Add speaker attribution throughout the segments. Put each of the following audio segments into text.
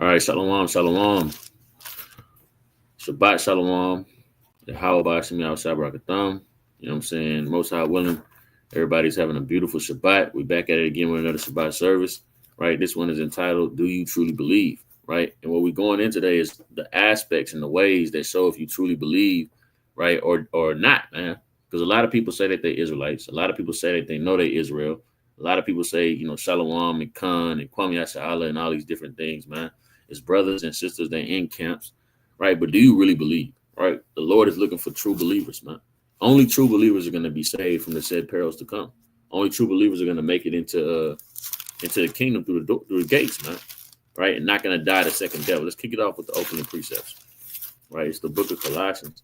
Speaker 1: All right, shalom, shalom. Shabbat shalom. Yahweh Bashim Yahweh Shabbat. You know what I'm saying? Most High willing. Everybody's having a beautiful Shabbat. We're back at it again with another Shabbat service, right? This one is entitled, Do You Truly Believe? Right? And what we're going in today is the aspects and the ways that show if you truly believe, right, or not, man. Because a lot of people say that they're Israelites. A lot of people say that they know they're Israel. A lot of people say, you know, Shalom and Khan and Kwame Yasha'Allah and all these different things, man. It's brothers and sisters, they're in camps, right? But do you really believe, right? The Lord is looking for true believers, man. Only true believers are going to be saved from the said perils to come. Only true believers are going to make it into the kingdom through the gates, man, right? And not going to die the second death. Let's kick it off with the opening precepts, right? It's the book of Colossians,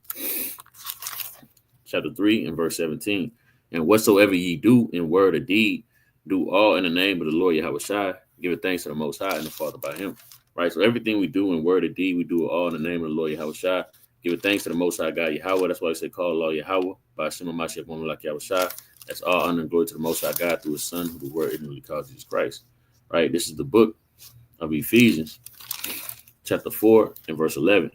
Speaker 1: chapter 3 and verse 17. And whatsoever ye do in word or deed, do all in the name of the Lord Yahweh Shai, give it thanks to the Most High and the Father by him. Right, so everything we do in word or deed, we do it all in the name of the Lord Yahweh Shai. Give it thanks to the Most High God Yahweh. That's why they say call Allah Yahweh by Shema Mashiach Momelak Yahweh Shai. That's all honor and glory to the Most High God through His Son, who the Word ignorantly called Jesus Christ. Right, this is the book of Ephesians, chapter 4 and verse 11.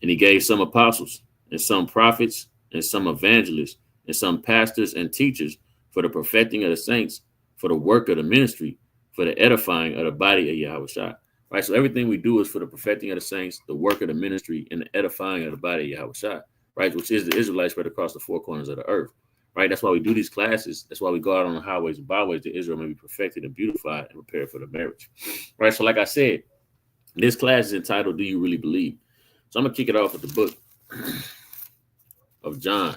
Speaker 1: And He gave some apostles and some prophets and some evangelists and some pastors and teachers for the perfecting of the saints, for the work of the ministry, for the edifying of the body of Yahweh Shai. Right, so everything we do is for the perfecting of the saints, the work of the ministry, and the edifying of the body of Yahweh Shai, right, which is the Israelites spread across the four corners of the earth, right? That's why we do these classes. That's why we go out on the highways and byways that Israel may be perfected and beautified and prepared for the marriage, right? So like I said, this class is entitled, Do You Really Believe? So I'm going to kick it off with the book of John,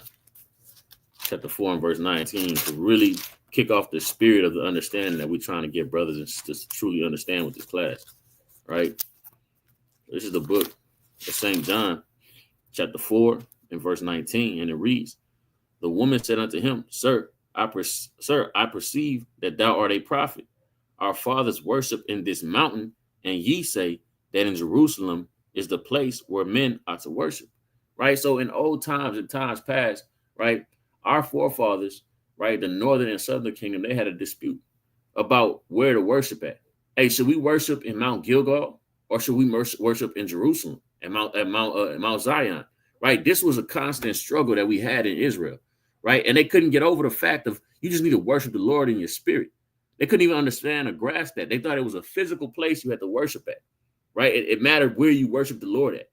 Speaker 1: chapter 4 and verse 19, to really kick off the spirit of the understanding that we're trying to get brothers and sisters to truly understand with this class. Right, this is the book of St. John, chapter 4 and verse 19, and it reads, The woman said unto him, Sir, I perceive that thou art a prophet. Our fathers worship in this mountain, and ye say that in Jerusalem is the place where men ought to worship. Right, so in old times and times past, right, our forefathers, right, the northern and southern kingdom, they had a dispute about where to worship at. Hey, should we worship in Mount Gilgal, or should we worship in Jerusalem at Mount Zion? Right, this was a constant struggle that we had in Israel, right? And they couldn't get over the fact of you just need to worship the Lord in your spirit. They couldn't even understand or grasp that. They thought it was a physical place you had to worship at, right? It mattered where you worship the Lord at,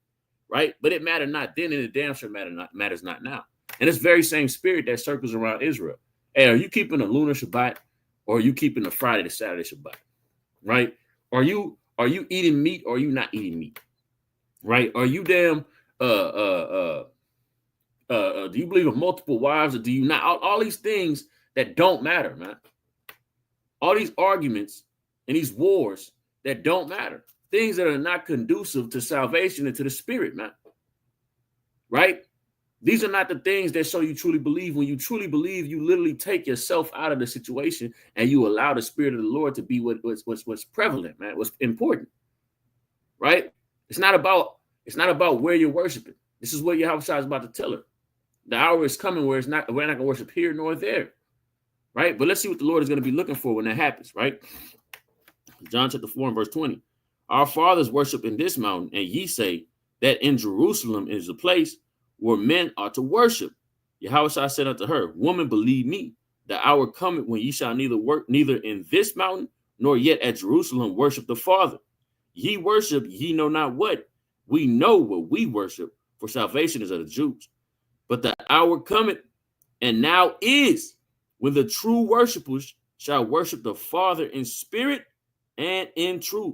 Speaker 1: right? But it mattered not then, and it damn sure matters not now. And it's very same spirit that circles around Israel. Hey, are you keeping a lunar Shabbat, or are you keeping the Friday to Saturday Shabbat? Right? Are you eating meat, or are you not eating meat? Right? Are you do you believe in multiple wives, or do you not? All these things that don't matter, man. All these arguments and these wars that don't matter. Things that are not conducive to salvation and to the spirit, man. Right? These are not the things that show you truly believe. When you truly believe, you literally take yourself out of the situation and you allow the spirit of the Lord to be what's prevalent, man, what's important, right? It's not about where you're worshiping. This is what Yahweh Shai is about to tell her. The hour is coming where we're not going to worship here nor there, right? But let's see what the Lord is going to be looking for when that happens, right? John chapter 4 and verse 20. Our fathers worship in this mountain, and ye say that in Jerusalem is the place where men are to worship. Yahweh Shai said unto her, Woman, believe me, the hour cometh when ye shall neither in this mountain nor yet at Jerusalem worship the Father. Ye worship, ye know not what. We know what we worship, for salvation is of the Jews. But the hour cometh, and now is, when the true worshipers shall worship the Father in spirit and in truth.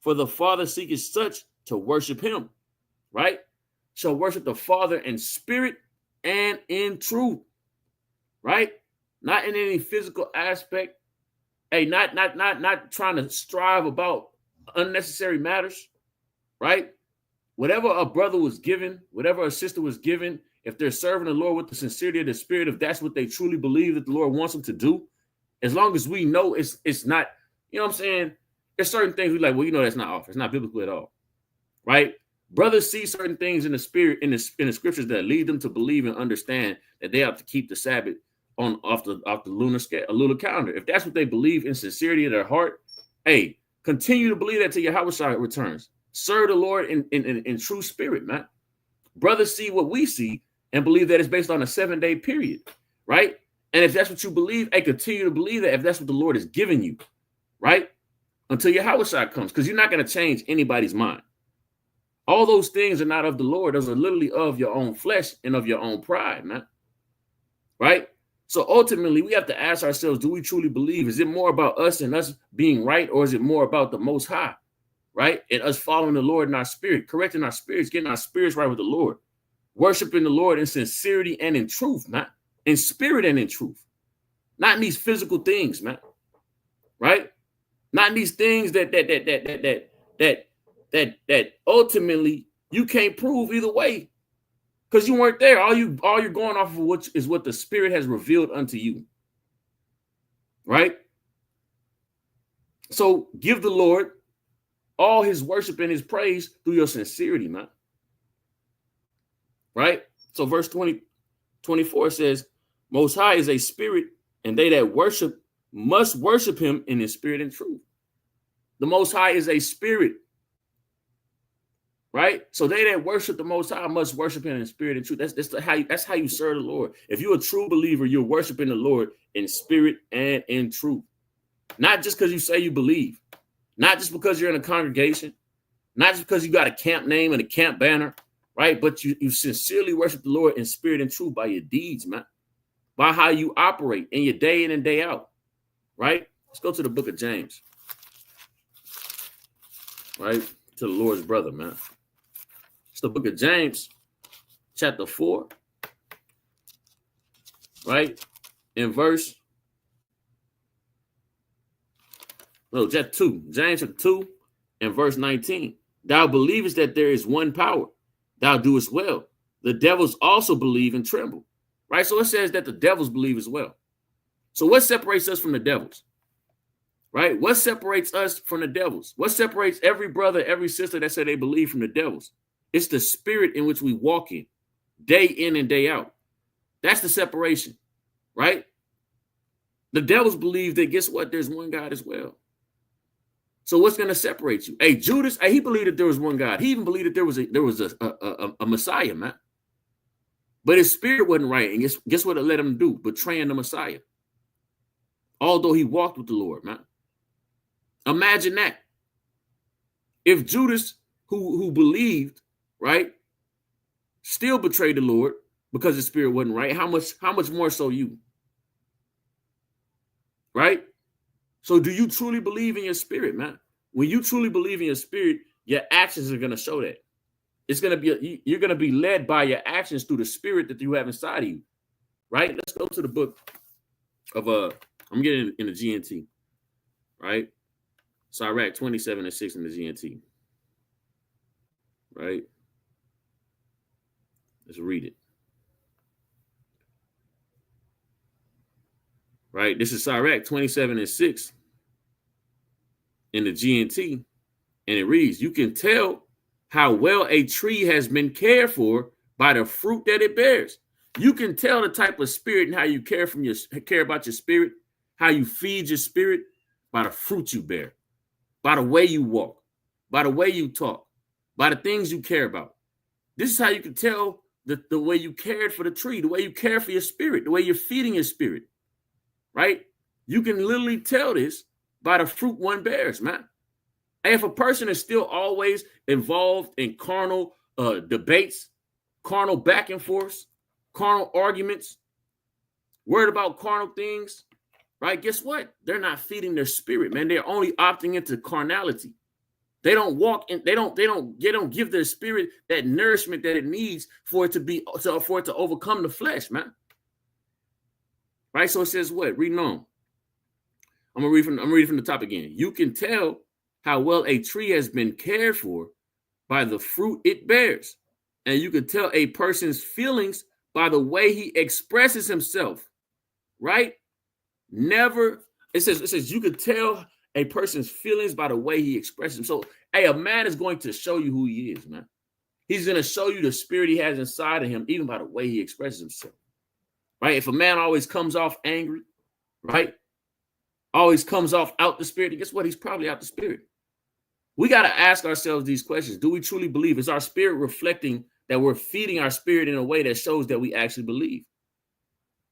Speaker 1: For the Father seeketh such to worship him. Right? Shall worship the Father in spirit and in truth, right? Not in any physical aspect. Hey, not trying to strive about unnecessary matters, right? Whatever a brother was given, whatever a sister was given, if they're serving the Lord with the sincerity of the spirit, if that's what they truly believe that the Lord wants them to do, as long as we know it's not, you know what I'm saying? There's certain things we like, well, you know, that's not off. It's not biblical at all, right? Brothers see certain things in the spirit, in the scriptures that lead them to believe and understand that they have to keep the Sabbath off the lunar calendar. If that's what they believe in sincerity of their heart, hey, continue to believe that till Yahweh Shai returns. serve the Lord in true spirit, man. Brothers see what we see and believe that it's based on a 7-day period, right? And if that's what you believe, hey, continue to believe that if that's what the Lord is giving you, right? Until your Yahushua comes, because you're not going to change anybody's mind. All those things are not of the Lord. Those are literally of your own flesh and of your own pride, man. Right? So ultimately, we have to ask ourselves, do we truly believe? Is it more about us and us being right, or is it more about the Most High, right? And us following the Lord in our spirit, correcting our spirits, getting our spirits right with the Lord, worshiping the Lord in sincerity and in truth, man, in spirit and in truth, not in these physical things, man, right? Not in these things that ultimately you can't prove either way. Because you weren't there. All you're going off of what the Spirit has revealed unto you. Right? So give the Lord all his worship and his praise through your sincerity, man. Right? So verse 24 says, Most High is a spirit, and they that worship must worship him in his spirit and truth. The Most High is a spirit. Right? So they that worship the Most High must worship him in spirit and truth. That's how you serve the Lord. If you're a true believer, you're worshiping the Lord in spirit and in truth. Not just because you say you believe. Not just because you're in a congregation. Not just because you got a camp name and a camp banner. Right? But you sincerely worship the Lord in spirit and truth by your deeds, man. By how you operate in your day in and day out. Right? Let's go to the book of James. Right? To the Lord's brother, man. It's the book of James, chapter 4, right? In verse, chapter 2, James chapter 2, and verse 19. Thou believest that there is one power. Thou doest well. The devils also believe and tremble, right? So it says that the devils believe as well. So what separates us from the devils, right? What separates us from the devils? What separates every brother, every sister that said they believe from the devils? It's the spirit in which we walk in, day in and day out. That's the separation, right? The devils believe that, guess what? There's one God as well. So what's going to separate you? Hey, Judas, he believed that there was one God. He even believed that there was a Messiah, man. But his spirit wasn't right. And guess what it let him do? Betraying the Messiah. Although he walked with the Lord, man. Imagine that. If Judas, who believed, right, still betrayed the Lord because his spirit wasn't right, how much more so you? Right? So do you truly believe in your spirit, man? When you truly believe in your spirit, your actions are going to show that. It's going to be, you're going to be led by your actions through the spirit that you have inside of you. Right? Let's go to the book of, I'm getting in the GNT. Right? Sirach 27:6 in the GNT. Right? Let's read it. Right? This is Sirach 27:6 in the GNT. And it reads, you can tell how well a tree has been cared for by the fruit that it bears. You can tell the type of spirit and how you care about your spirit, how you feed your spirit by the fruit you bear, by the way you walk, by the way you talk, by the things you care about. This is how you can tell the way you cared for the tree, the way you care for your spirit, the way you're feeding your spirit, right? You can literally tell this by the fruit one bears, man. And if a person is still always involved in carnal debates, carnal back and forth, carnal arguments, worried about carnal things, right? Guess what? They're not feeding their spirit, man. They're only opting into carnality. They don't walk in, they don't give their spirit that nourishment that it needs for it to overcome the flesh, man. Right? So it says what? Reading on. I'm gonna read from the top again. You can tell how well a tree has been cared for by the fruit it bears. And you can tell a person's feelings by the way he expresses himself. Right? It says you can tell a person's feelings by the way he expresses himself. So, hey, a man is going to show you who he is, man. He's going to show you the spirit he has inside of him, even by the way he expresses himself. Right? If a man always comes off angry, right? Always comes off out the spirit, and guess what? He's probably out the spirit. We got to ask ourselves these questions. Do we truly believe? Is our spirit reflecting that we're feeding our spirit in a way that shows that we actually believe?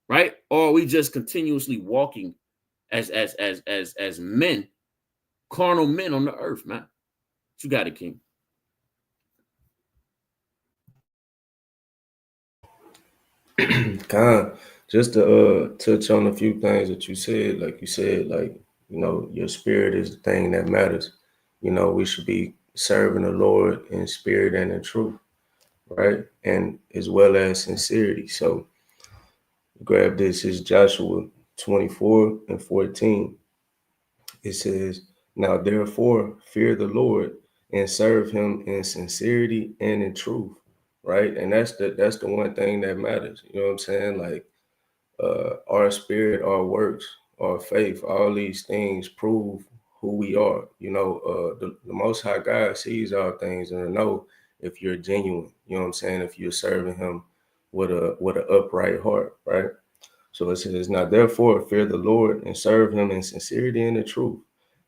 Speaker 1: Right? Or are we just continuously walking as men, carnal men on the earth, man? You got it, King.
Speaker 2: Just to touch on a few things that you said, like, your spirit is the thing that matters. We should be serving the Lord in spirit and in truth, right? And as well as sincerity. So grab this, is Joshua 24:14. It says, "Now therefore fear the Lord and serve him in sincerity and in truth." Right. And that's the one thing that matters. You know what I'm saying? Like, our spirit, our works, our faith, all these things prove who we are. The Most High God sees all things and know if you're genuine. You know what I'm saying? If you're serving Him with an upright heart, right? So it says, "Now therefore fear the Lord and serve Him in sincerity and in truth,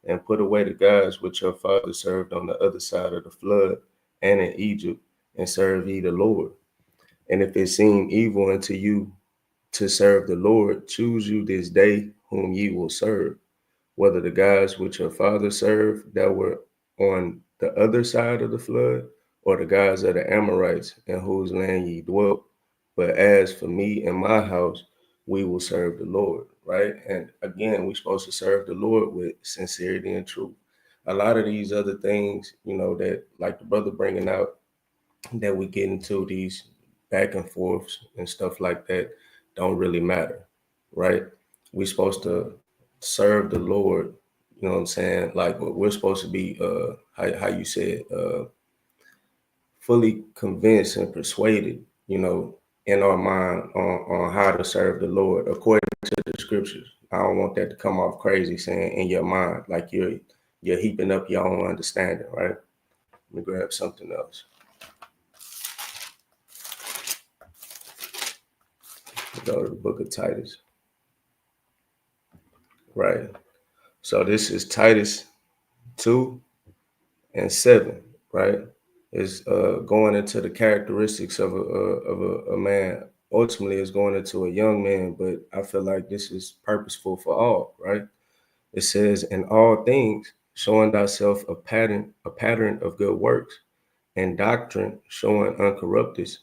Speaker 2: and put away the gods which your fathers served on the other side of the flood and in Egypt, and serve ye the Lord. And if it seem evil unto you to serve the Lord, choose you this day whom ye will serve, whether the gods which your fathers served that were on the other side of the flood, or the gods of the Amorites in whose land ye dwelt. But as for me and my house, we will serve the Lord." Right? And again, we're supposed to serve the Lord with sincerity and truth. A lot of these other things, that like the brother bringing out, that we get into these back and forths and stuff like that, don't really matter, right? We're supposed to serve the Lord. You know what I'm saying? Like, we're supposed to be, how you said, fully convinced and persuaded, in our mind on how to serve the Lord according to the scriptures. I don't want that to come off crazy saying in your mind, like you're heaping up your own understanding, right? Let me grab something else. Go to the book of Titus. Right. So this is Titus 2:7, right? Is going into the characteristics of a man. Ultimately, it's going into a young man, but I feel like this is purposeful for all, right? It says, "In all things, showing thyself a pattern of good works, and doctrine showing uncorruptness,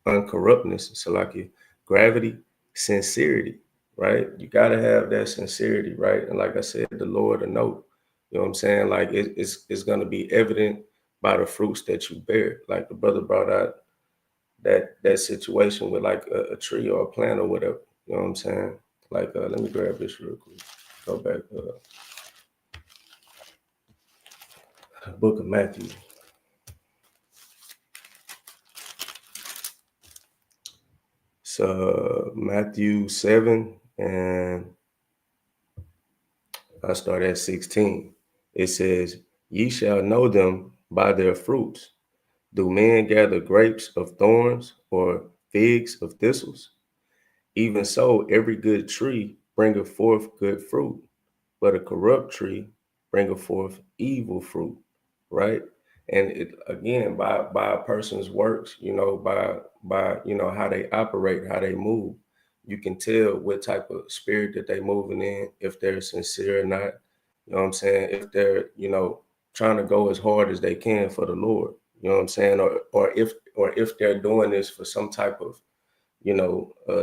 Speaker 2: Salaki, gravity, sincerity," right? You got to have that sincerity, right? And like I said, the Lord will know. You know what I'm saying? Like, it's going to be evident by the fruits that you bear. Like the brother brought out that situation with like a tree or a plant or whatever. You know what I'm saying? Like, let me grab this real quick. Go back. Book of Matthew. So Matthew 7, and I start at 16. It says, "Ye shall know them by their fruits. Do men gather grapes of thorns or figs of thistles? Even so, every good tree bringeth forth good fruit, but a corrupt tree bringeth forth evil fruit." Right? And it, again, by a person's works, by how they operate, how they move, you can tell what type of spirit that they moving in, if they're sincere or not. You know what I'm saying? If they're, trying to go as hard as they can for the Lord. You know what I'm saying? Or if they're doing this for some type of,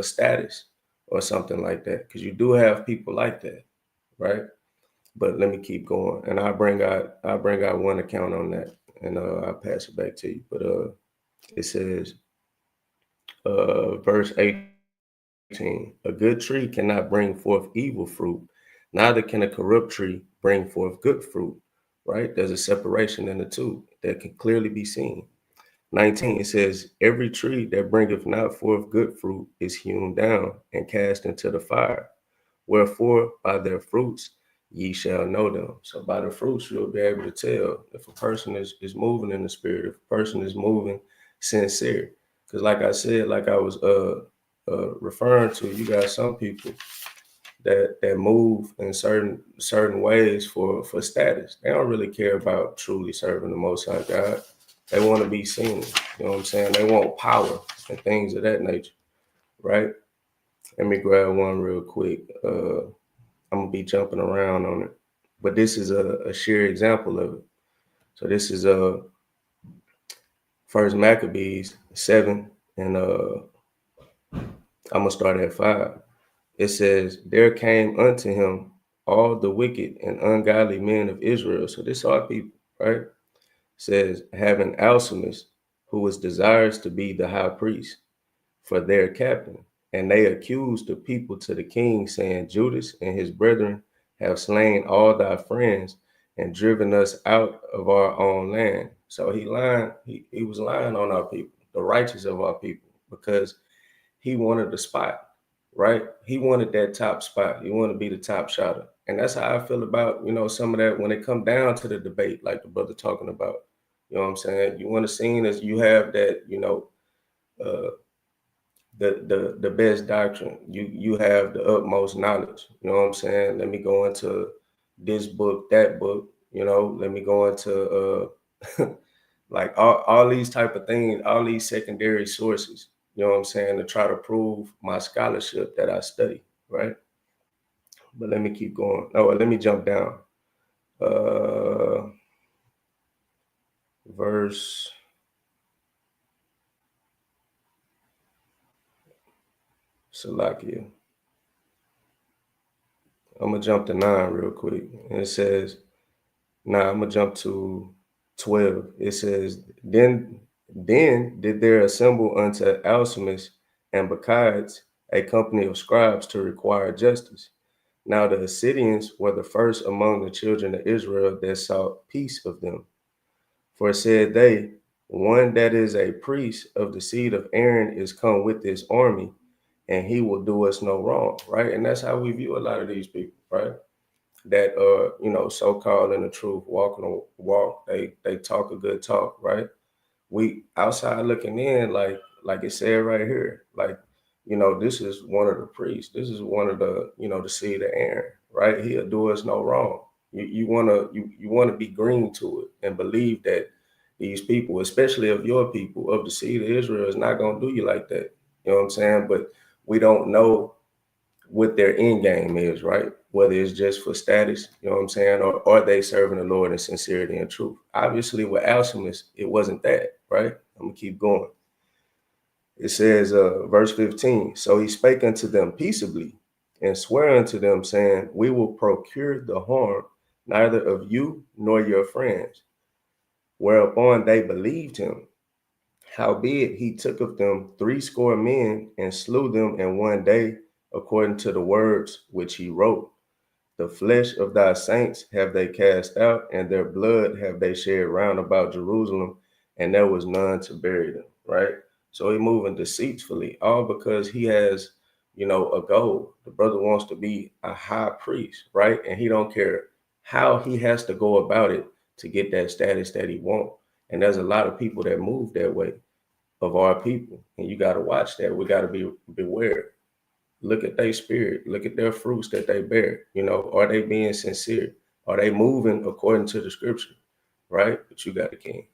Speaker 2: status or something like that. Because you do have people like that, right? But let me keep going, and I'll bring out one account on that, and I'll pass it back to you. But it says, verse 18: "A good tree cannot bring forth evil fruit, neither can a corrupt tree bring forth good fruit." Right? There's a separation in the two that can clearly be seen. 19, it says, "Every tree that bringeth not forth good fruit is hewn down and cast into the fire. Wherefore, by their fruits ye shall know them." So by the fruits, you'll be able to tell if a person is moving in the spirit, if a person is moving sincere. Because like I said, like I was referring to, you got some people that move in certain ways for status. They don't really care about truly serving the Most High God. They want to be seen. You know what I'm saying? They want power and things of that nature, right? Let me grab one real quick. I'm gonna be jumping around on it, but this is a sheer example of it. So this is First Maccabees 7, and I'm gonna start at 5. It says, "There came unto him all the wicked and ungodly men of Israel." So this are people, right? It says, "having Alcimus, who was desirous to be the high priest, for their captain. And they accused the people to the king, saying, Judas and his brethren have slain all thy friends and driven us out of our own land." So he lying, he was lying on our people, the righteous of our people, because he wanted the spot, right? He wanted that top spot. He wanted to be the top shotter. And that's how I feel about, some of that when it come down to the debate, like the brother talking about. You know what I'm saying? You want to see as you have that, uh, the best doctrine. You have the utmost knowledge. You know what I'm saying? Let me go into this book, that book. Let me go into like all these type of things, all these secondary sources. You know what I'm saying? To try to prove my scholarship that I study, right? But let me keep going. Oh, let me jump down. Verse Salakia. I'm gonna jump to 9 real quick. And it says, now I'm gonna jump to 12. It says, then did there assemble unto Alcimus and Bacchides a company of scribes to require justice. Now the Assyrians were the first among the children of Israel that sought peace of them. For said they, one that is a priest of the seed of Aaron is come with this army, and he will do us no wrong, right? And that's how we view a lot of these people, right? That so-called in the truth, walking a walk, they talk a good talk, right? We outside looking in, like it said right here, like, this is one of the priests. This is one of the, the seed of Aaron, right? He'll do us no wrong. You wanna be green to it and believe that these people, especially of your people, of the seed of Israel, is not gonna do you like that. You know what I'm saying? But we don't know what their end game is, right? Whether it's just for status, you know what I'm saying, or are they serving the Lord in sincerity and truth? Obviously, with Alcimus, it wasn't that, right? I'm gonna keep going. It says, verse 15, "So he spake unto them peaceably, and sware unto them, saying, We will procure the harm neither of you nor your friends. Whereupon they believed him. Howbeit he took of them 60 men and slew them in one day, according to the words which he wrote. The flesh of thy saints have they cast out, and their blood have they shed round about Jerusalem, and there was none to bury them." Right? So he moving deceitfully, all because he has, a goal. The brother wants to be a high priest, right? And he don't care how he has to go about it to get that status that he wants. And there's a lot of people that move that way of our people. And you got to watch that. We got to be beware. Look at their spirit. Look at their fruits that they bear. Are they being sincere? Are they moving according to the scripture? Right? But you got the king.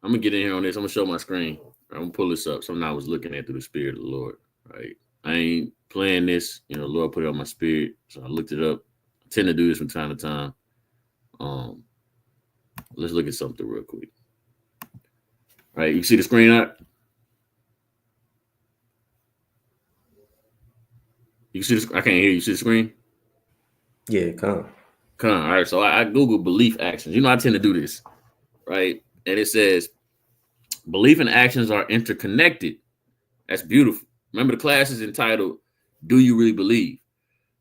Speaker 1: I'm gonna get in here on this. I'm gonna show my screen. I'm gonna pull this up. Something I was looking at through the spirit of the Lord. Right. I ain't playing this. The Lord put it on my spirit, so I looked it up. I tend to do this from time to time. Let's look at something real quick. All right, you see the screen out? You see this? I can't hear you. See the screen?
Speaker 2: Yeah, come.
Speaker 1: All right, so I Google belief actions. I tend to do this, right? And it says belief and actions are interconnected. That's beautiful. Remember, the class is entitled "Do You Really Believe?"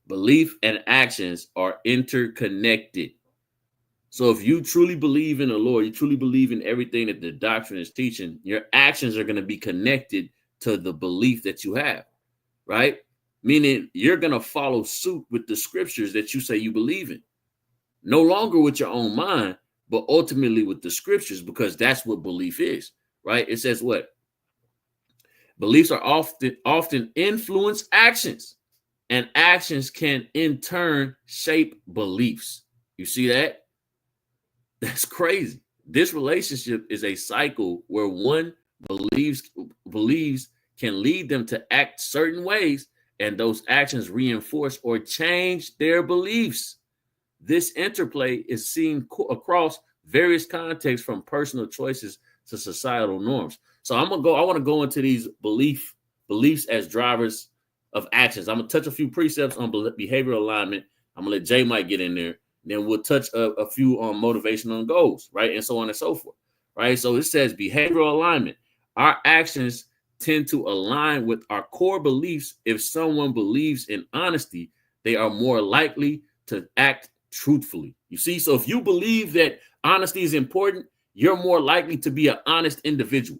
Speaker 1: Belief and actions are interconnected. So if you truly believe in the Lord, you truly believe in everything that the doctrine is teaching, your actions are going to be connected to the belief that you have, right? Meaning you're going to follow suit with the scriptures that you say you believe in. No longer with your own mind, but ultimately with the scriptures, because that's what belief is, right? It says what? Beliefs are often influence actions, and actions can in turn shape beliefs. You see that? That's crazy. This relationship is a cycle where one believes can lead them to act certain ways, and those actions reinforce or change their beliefs. This interplay is seen across various contexts, from personal choices to societal norms. So I want to go into these beliefs as drivers of actions. I'm gonna touch a few precepts on behavioral alignment. I'm gonna let Jay Mike get in there. Then we'll touch a few on motivational and goals, right? And so on and so forth, right? So it says behavioral alignment. Our actions tend to align with our core beliefs. If someone believes in honesty, they are more likely to act truthfully. You see, so if you believe that honesty is important, you're more likely to be an honest individual,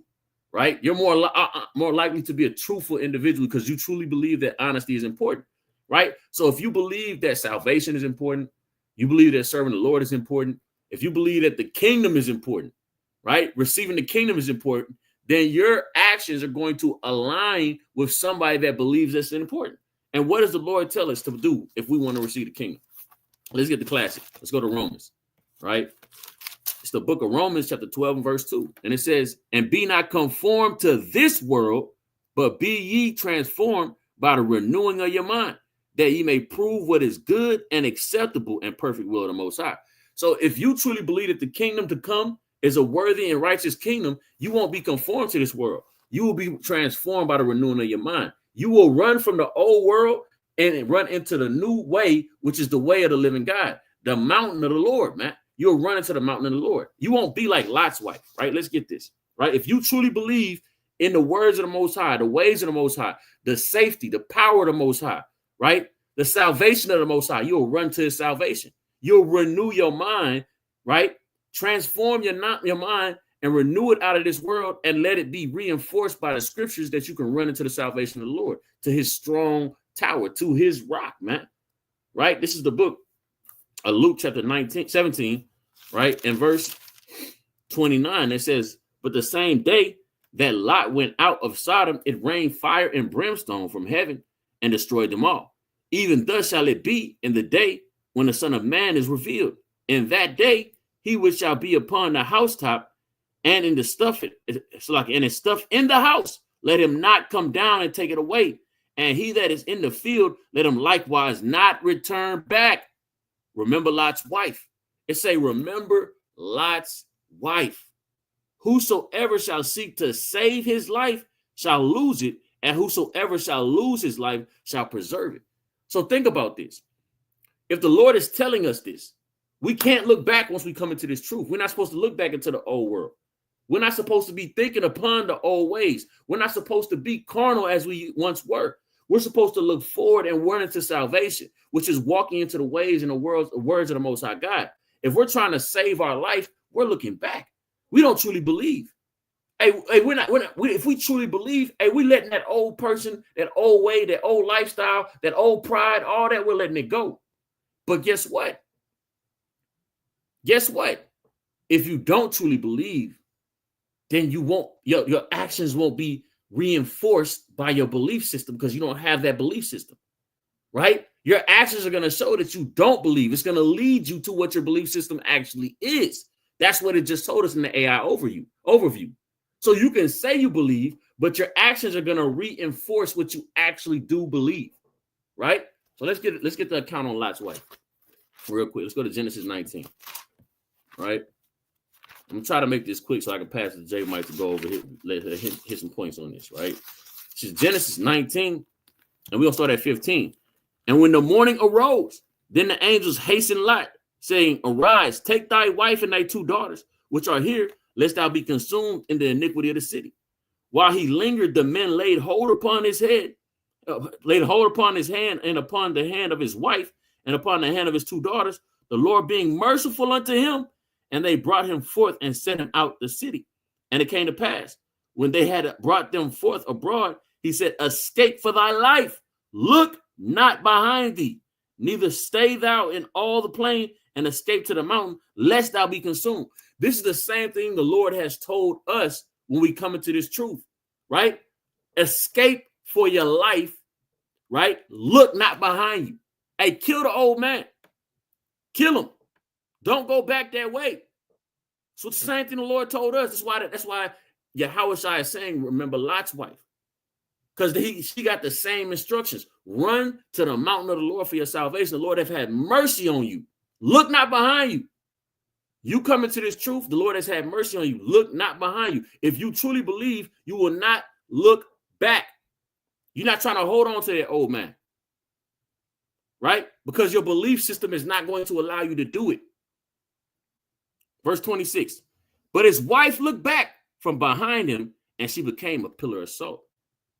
Speaker 1: right? You're more likely to be a truthful individual because you truly believe that honesty is important, right? So if you believe that salvation is important, you believe that serving the Lord is important, if you believe that the kingdom is important, right? Receiving the kingdom is important, then your actions are going to align with somebody that believes that's important. And what does the Lord tell us to do if we want to receive the kingdom? Let's get the classic. Let's go to Romans, right? It's the book of Romans, chapter 12 and verse 2. And it says, and be not conformed to this world, but be ye transformed by the renewing of your mind, that ye may prove what is good and acceptable and perfect will of the Most High. So if you truly believe that the kingdom to come is a worthy and righteous kingdom, you won't be conformed to this world. You will be transformed by the renewing of your mind. You will run from the old world and run into the new way, which is the way of the living God, the mountain of the Lord, man. You'll run into the mountain of the Lord. You won't be like Lot's wife, right? Let's get this, right? If you truly believe in the words of the Most High, the ways of the Most High, the safety, the power of the Most High, right? The salvation of the Most High, you'll run to his salvation. You'll renew your mind, right? Transform your mind and renew it out of this world and let it be reinforced by the scriptures that you can run into the salvation of the Lord, to his strong tower, to his rock, man, right? This is the book of Luke chapter 17, right? And verse 29, it says, but the same day that Lot went out of Sodom, it rained fire and brimstone from heaven and destroyed them all. Even thus shall it be in the day when the Son of Man is revealed. In that day, he which shall be upon the housetop and in the stuff, it's like in his stuff in the house, let him not come down and take it away. And he that is in the field, let him likewise not return back. Remember Lot's wife. It say, remember Lot's wife. Whosoever shall seek to save his life shall lose it, and whosoever shall lose his life shall preserve it. So think about this. If the Lord is telling us this, we can't look back once we come into this truth. We're not supposed to look back into the old world. We're not supposed to be thinking upon the old ways. We're not supposed to be carnal as we once were. We're supposed to look forward and run into salvation, which is walking into the ways and the words of the Most High God. If we're trying to save our life, we're looking back. We don't truly believe. If we truly believe, we letting that old person, that old way, that old lifestyle, that old pride, all that, we're letting it go. But guess what? Guess what? If you don't truly believe, then you won't, your actions won't be reinforced by your belief system because you don't have that belief system, right? Your actions are going to show that you don't believe. It's going to lead you to what your belief system actually is. That's what it just told us in the AI overview. So you can say you believe, but your actions are going to reinforce what you actually do believe, right? So let's get the account on Lot's wife real quick. Let's go to Genesis 19, right? I'm gonna try to make this quick so I can pass it to J Mike to go over here, let her hit some points on this, right? This is Genesis 19, and we're gonna start at 15. And when the morning arose, then the angels hastened Lot, saying, arise, take thy wife and thy 2 daughters, which are here, lest thou be consumed in the iniquity of the city. While he lingered, the men laid hold upon his hand, and upon the hand of his wife, and upon the hand of his 2 daughters, the Lord being merciful unto him. And they brought him forth and sent him out the city. And it came to pass, when they had brought them forth abroad, he said, escape for thy life. Look not behind thee, neither stay thou in all the plain, and escape to the mountain, lest thou be consumed. This is the same thing the Lord has told us when we come into this truth, right? Escape for your life, right? Look not behind you. Hey, kill the old man. Kill him. Don't go back that way. So it's the same thing the Lord told us. That's why Yahushua is saying, remember Lot's wife. Because she got the same instructions. Run to the mountain of the Lord for your salvation. The Lord have had mercy on you. Look not behind you. You come into this truth, the Lord has had mercy on you. Look not behind you. If you truly believe, you will not look back. You're not trying to hold on to that old man. Right? Because your belief system is not going to allow you to do it. Verse 26. But his wife looked back from behind him, and she became a pillar of salt.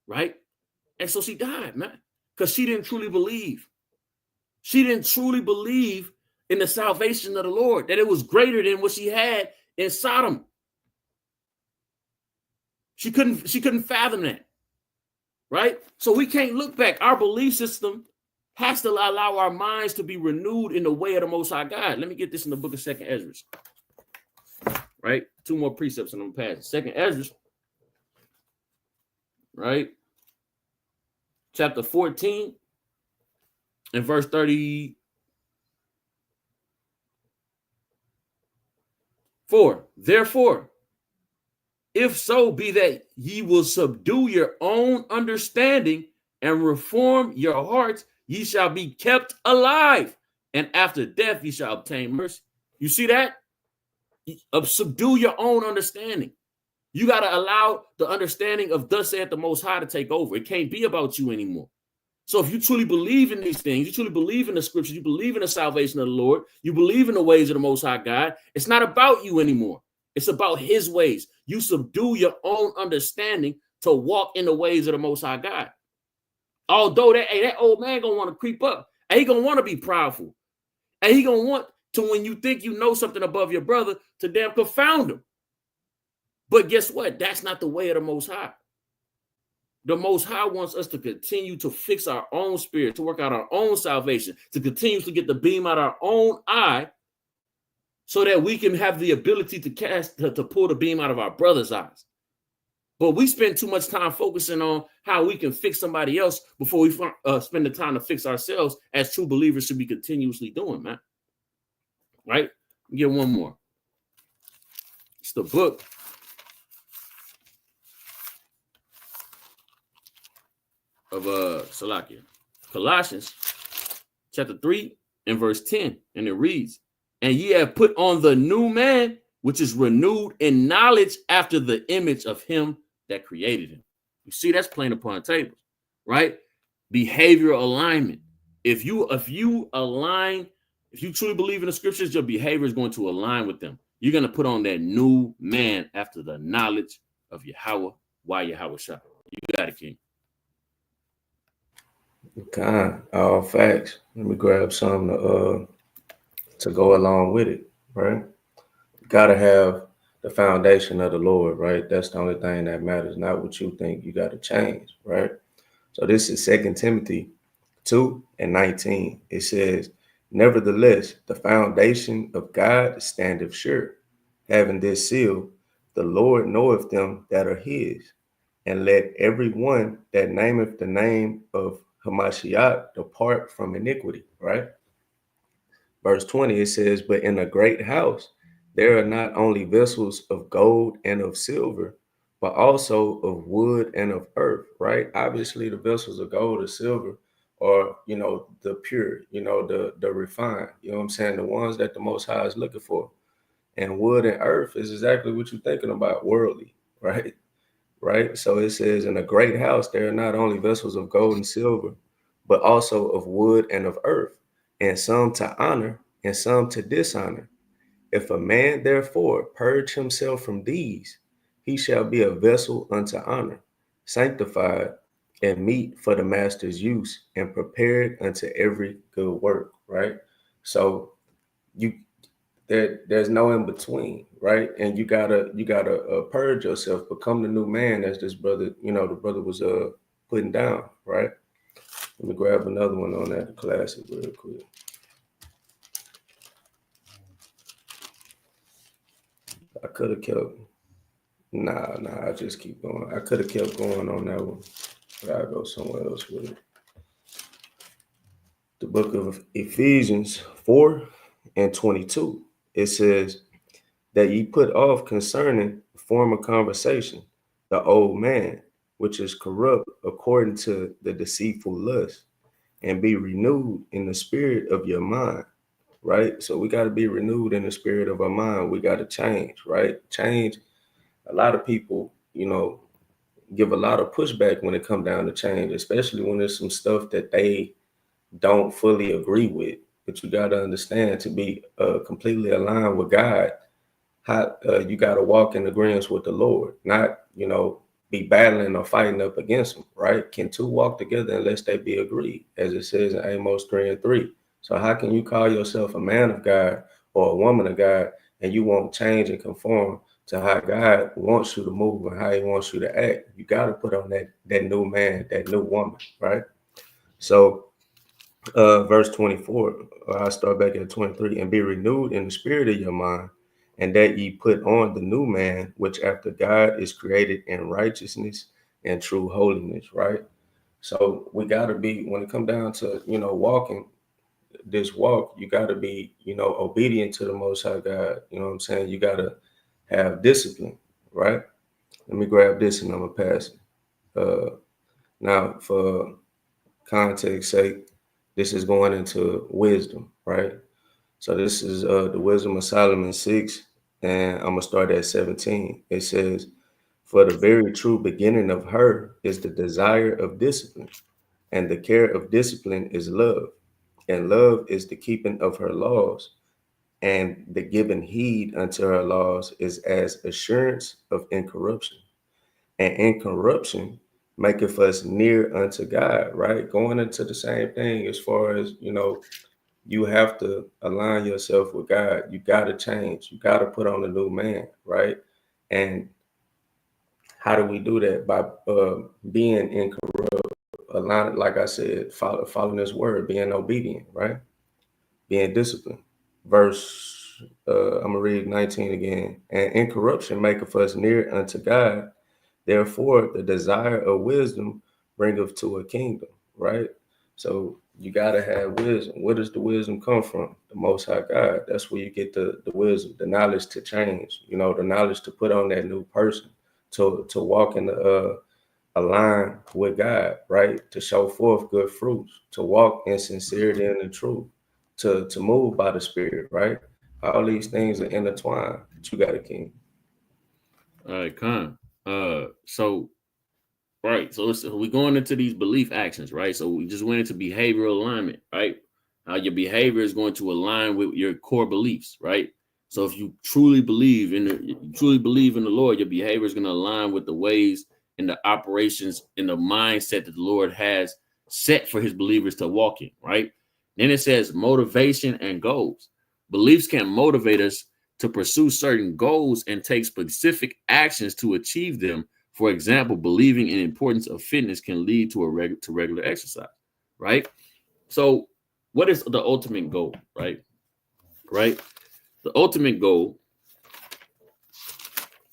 Speaker 1: Right? And so she died, man, because she didn't truly believe. She didn't truly believe in the salvation of the Lord, that it was greater than what she had in Sodom. She couldn't fathom that, right? So we can't look back. Our belief system has to allow our minds to be renewed in the way of the Most High God. Let me get this in the book of 2 Ezra, right? 2 more precepts and I'm passing. 2 Ezra, right? Chapter 14 and verse 34. Therefore, if so be that ye will subdue your own understanding and reform your hearts, ye shall be kept alive, and after death ye shall obtain mercy. You see that? Subdue your own understanding. You got to allow the understanding of thus saith the Most High to take over. It can't be about you anymore. So if you truly believe in these things, you truly believe in the scriptures, you believe in the salvation of the Lord, you believe in the ways of the Most High God, it's not about you anymore. It's about his ways. You subdue your own understanding to walk in the ways of the Most High God. Although that old man gonna want to creep up, and he gonna want to be proudful, and he gonna want to, when you think you know something above your brother, to damn confound him. But guess what? That's not the way of the Most High. The Most High wants us to continue to fix our own spirit, to work out our own salvation, to continuously get the beam out of our own eye, so that we can have the ability to pull the beam out of our brother's eyes. But we spend too much time focusing on how we can fix somebody else before we spend the time to fix ourselves, as true believers should be continuously doing, man. Right? Get one more. It's the book of Salakia. Colossians chapter 3 and verse 10. And it reads, and ye have put on the new man, which is renewed in knowledge after the image of him that created him. You see, that's plain upon the table, right? Behavioral alignment. If you truly believe in the scriptures, your behavior is going to align with them. You're going to put on that new man after the knowledge of Yahweh. Why Yahweh Shah? You got it, King.
Speaker 2: God, all facts. Let me grab some to go along with it, right? You gotta have the foundation of the Lord, right? That's the only thing that matters, not what you think. You got to change, right? So this is 2 Timothy 2 and 19. It says, nevertheless, the foundation of God standeth sure, having this seal, the Lord knoweth them that are his, and let every one that nameth the name of Hamashiach depart from iniquity, right? Verse 20, it says, but in a great house, there are not only vessels of gold and of silver, but also of wood and of earth, right? Obviously, the vessels of gold or silver are, the pure, the refined, you know what I'm saying? The ones that the Most High is looking for. And wood and earth is exactly what you're thinking about, worldly, right? Right? So it says, in a great house, there are not only vessels of gold and silver, but also of wood and of earth, and some to honor and some to dishonor. If a man therefore purge himself from these, he shall be a vessel unto honor, sanctified and meet for the master's use, and prepared unto every good work, right? So there's no in between, right? And you gotta purge yourself, become the new man, as this brother, the brother was putting down, right? Let me grab another one on that classic real quick. could have kept. Nah, I just keep going. I could have kept going on that one, but I'll go somewhere else with it. The book of Ephesians 4:22. It says that ye put off concerning former conversation the old man, which is corrupt according to the deceitful lust, and be renewed in the spirit of your mind. Right? So we got to be renewed in the spirit of our mind. We got to change, right? Change. A lot of people, give a lot of pushback when it comes down to change, especially when there's some stuff that they don't fully agree with. But you got to understand, to be completely aligned with God, how you got to walk in agreement with the Lord, not be battling or fighting up against him. Right? Can two walk together unless they be agreed, as it says in Amos 3:3. So how can you call yourself a man of God or a woman of God and you won't change and conform to how God wants you to move and how he wants you to act? You got to put on that new man, that new woman, right? So verse 24, I start back at 23, and be renewed in the spirit of your mind, and that ye put on the new man, which after God is created in righteousness and true holiness, right? So we got to be, when it come down to, walking this walk, you got to be, obedient to the Most High God. You know what I'm saying? You got to have discipline, right? Let me grab this and I'm going to pass it. Now, for context sake, this is going into wisdom, right? So this is the Wisdom of Solomon 6, and I'm going to start at 17. It says, for the very true beginning of her is the desire of discipline, and the care of discipline is love, and love is the keeping of her laws, and the giving heed unto her laws is as assurance of incorruption. And incorruption maketh us near unto God, right? Going into the same thing as far as, you have to align yourself with God. You got to change. You got to put on a new man, right? And how do we do that? By being incorrupt, aligned, like I said, following this word, being obedient, right? Being disciplined. Verse, I'm going to read 19 again. And incorruption maketh us near unto God. Therefore, the desire of wisdom bringeth to a kingdom, right? So you got to have wisdom. Where does the wisdom come from? The Most High God. That's where you get the wisdom, the knowledge to change, the knowledge to put on that new person, to walk in the align with God, right? To show forth good fruits, to walk in sincerity and the truth, to move by the Spirit, right? All these things are intertwined. But you got a king.
Speaker 1: All right, Con. So right. So we're going into these belief actions, right? So we just went into behavioral alignment, right? How your behavior is going to align with your core beliefs, right? So if you truly believe in the Lord, your behavior is going to align with the ways and the operations and the mindset that the Lord has set for his believers to walk in, right? Then it says motivation and goals. Beliefs can motivate us to pursue certain goals and take specific actions to achieve them. For example, believing in the importance of fitness can lead to regular exercise, right? So, what is the ultimate goal, right? Right? The ultimate goal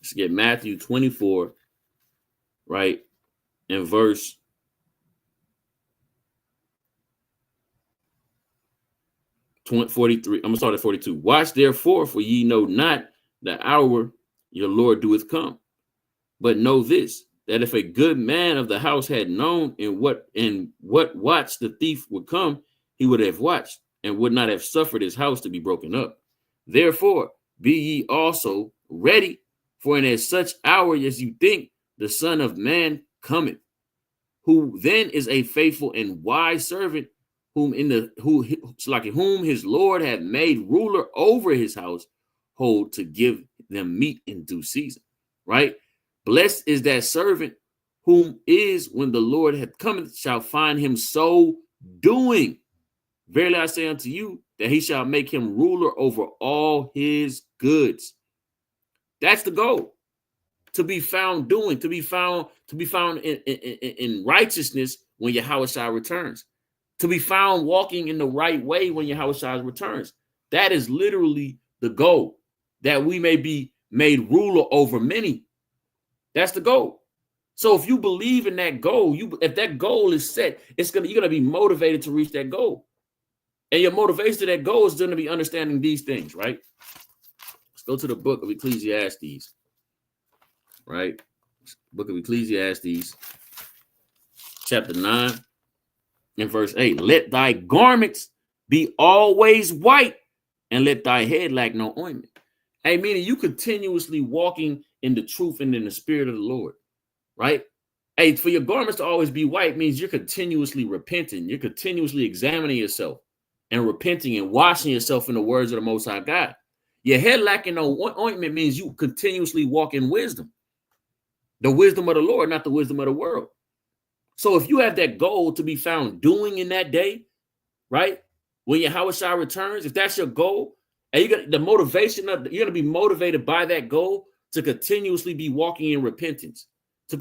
Speaker 1: is to get Matthew 24, right, in verse 43. I'm gonna start at 42. Watch therefore, for ye know not the hour your Lord doeth come. But know this, that if a good man of the house had known in what watch the thief would come, he would have watched and would not have suffered his house to be broken up. Therefore, be ye also ready, for in as such hour as you think the Son of Man cometh, who then is a faithful and wise servant, whom his Lord hath made ruler over his house, hold to give them meat in due season. Right? Blessed is that servant whom is when the Lord hath come shall find him so doing. Verily I say unto you that he shall make him ruler over all his goods. That's the goal. To be found doing, to be found in righteousness when Yahushua returns. To be found walking in the right way when Yahushua returns. That is literally the goal. That we may be made ruler over many. That's the goal. So if you believe in that goal, if that goal is set, you're gonna be motivated to reach that goal. And your motivation to that goal is going to be understanding these things, right? Let's go to the book of Ecclesiastes, right? Book of Ecclesiastes, chapter 9 and verse 8. Let thy garments be always white, and let thy head lack no ointment. Hey, meaning you continuously walking in the truth and in the spirit of the Lord, right? Hey, for your garments to always be white means you're continuously repenting. You're continuously examining yourself and repenting and washing yourself in the words of the Most High God. Your head lacking no ointment means you continuously walk in wisdom. The wisdom of the Lord, not the wisdom of the world. So if you have that goal to be found doing in that day, right? When Yahushua returns, if that's your goal, and you got the motivation you're going to be motivated by that goal to continuously be walking in repentance, to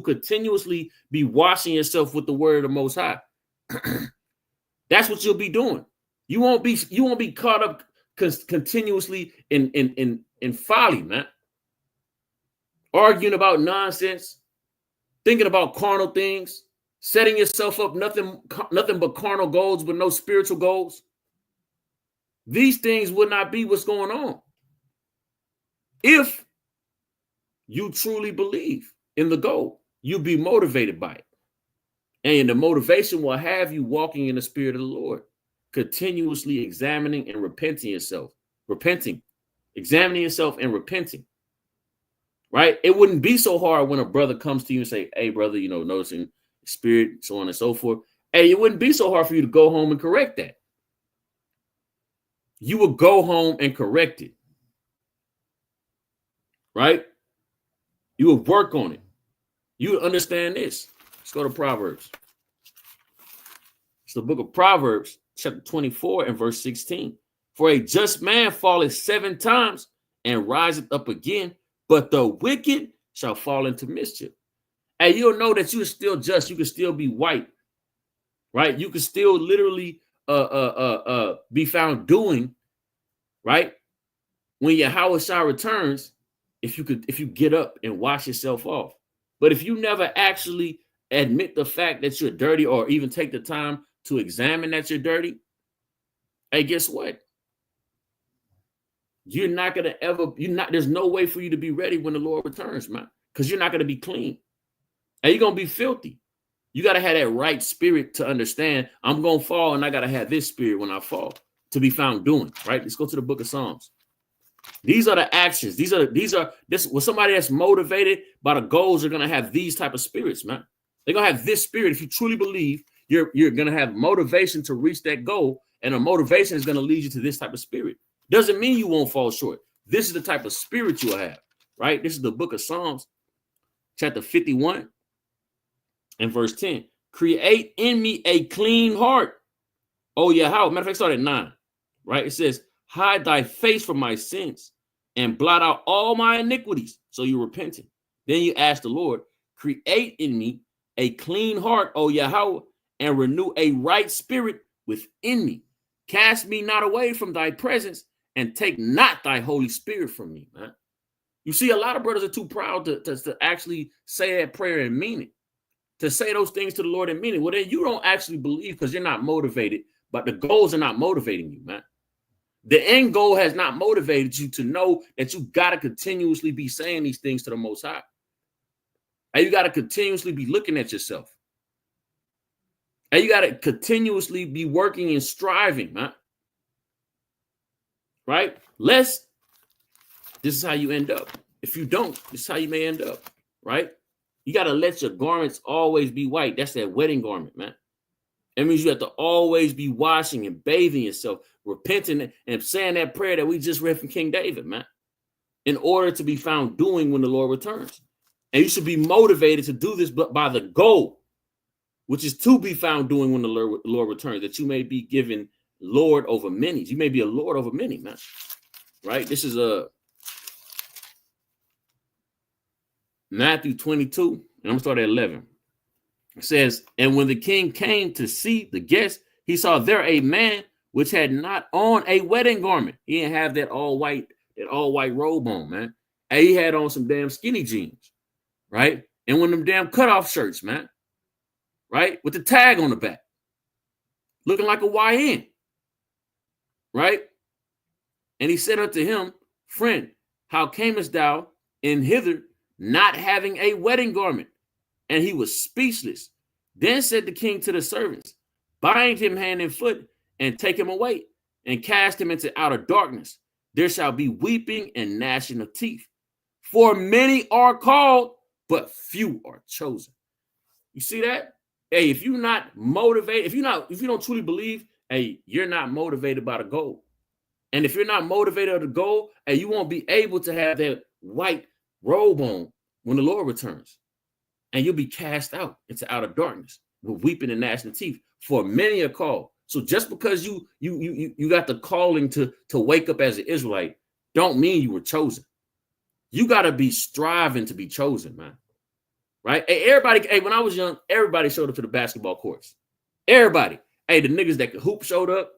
Speaker 1: continuously be washing yourself with the word of the Most High. That's what you'll be doing. You won't be caught up continuously in folly, man. Arguing about nonsense, thinking about carnal things, setting yourself up nothing but carnal goals with no spiritual goals. These things would not be what's going on if you truly believe in the goal. You'll be motivated by it. And the motivation will have you walking in the spirit of the Lord, continuously examining and repenting, examining yourself and repenting, right? It wouldn't be so hard when a brother comes to you and say, hey, brother, noticing spirit, so on and so forth. Hey, it wouldn't be so hard for you to go home and correct that. You would go home and correct it, right? You would work on it. You would understand this. Let's go to Proverbs. It's the book of Proverbs, chapter 24 and verse 16. For a just man falleth 7 times and riseth up again, but the wicked shall fall into mischief. And you'll know that you are still just. You can still be white, right? You can still literally be found doing, right? When Yahushua returns, if you get up and wash yourself off. But if you never actually admit the fact that you're dirty or even take the time to examine that you're dirty, hey, guess what? You're not going to there's no way for you to be ready when the Lord returns, man, because you're not going to be clean. And you're going to be filthy. You got to have that right spirit to understand I'm going to fall and I got to have this spirit when I fall to be found doing, right? Let's go to the book of Psalms. These are the actions. This was somebody that's motivated by the goals are going to have these type of spirits, man. They're going to have this spirit. If you truly believe, you're going to have motivation to reach that goal, and a motivation is going to lead you to this type of spirit. Doesn't mean you won't fall short. This is the type of spirit you'll have, right? This is the book of Psalms, chapter 51 and verse 10. Create in me a clean heart. Oh, yeah, how? Matter of fact, start at 9, right? It says, hide thy face from my sins and blot out all my iniquities. So you're repenting. Then you ask the Lord, create in me a clean heart, O Yahweh, and renew a right spirit within me. Cast me not away from thy presence and take not thy Holy Spirit from me, man. You see, a lot of brothers are too proud to actually say that prayer and mean it, to say those things to the Lord and mean it. Well, then you don't actually believe because you're not motivated, but the goals are not motivating you, man. The end goal has not motivated you to know that you got to continuously be saying these things to the Most High. And you got to continuously be looking at yourself. And you got to continuously be working and striving, man. Right? This is how you end up. If you don't, this is how you may end up. Right? You got to let your garments always be white. That's that wedding garment, man. It means you have to always be washing and bathing yourself, repenting and saying that prayer that we just read from King David, man, in order to be found doing when the Lord returns. And you should be motivated to do this by the goal, which is to be found doing when the Lord returns, that you may be given Lord over many. You may be a Lord over many, man. Right? This is Matthew 22, and I'm going to start at 11. It says, and when the king came to see the guests, he saw there a man which had not on a wedding garment. He didn't have that all white that all white robe on, man. And he had on some damn skinny jeans, right? And one of them damn cutoff shirts, man, right? With the tag on the back, looking like a YN, right? And he said unto him, Friend, how camest thou in hither not having a wedding garment? And he was speechless. Then said the king to the servants, Bind him hand and foot, and take him away, and cast him into outer darkness. There shall be weeping and gnashing of teeth. For many are called, but few are chosen. You see that? Hey, if you're not motivated, if you don't truly believe, hey, you're not motivated by the goal. And if you're not motivated by the goal, hey, you won't be able to have that white robe on when the Lord returns. And you'll be cast out into outer darkness with weeping and gnashing of teeth. For many are called. So just because you got the calling to wake up as an Israelite, don't mean you were chosen. You got to be striving to be chosen, man. Right? Hey, everybody, hey, when I was young, everybody showed up to the basketball courts. Everybody. Hey, the niggas that could hoop showed up,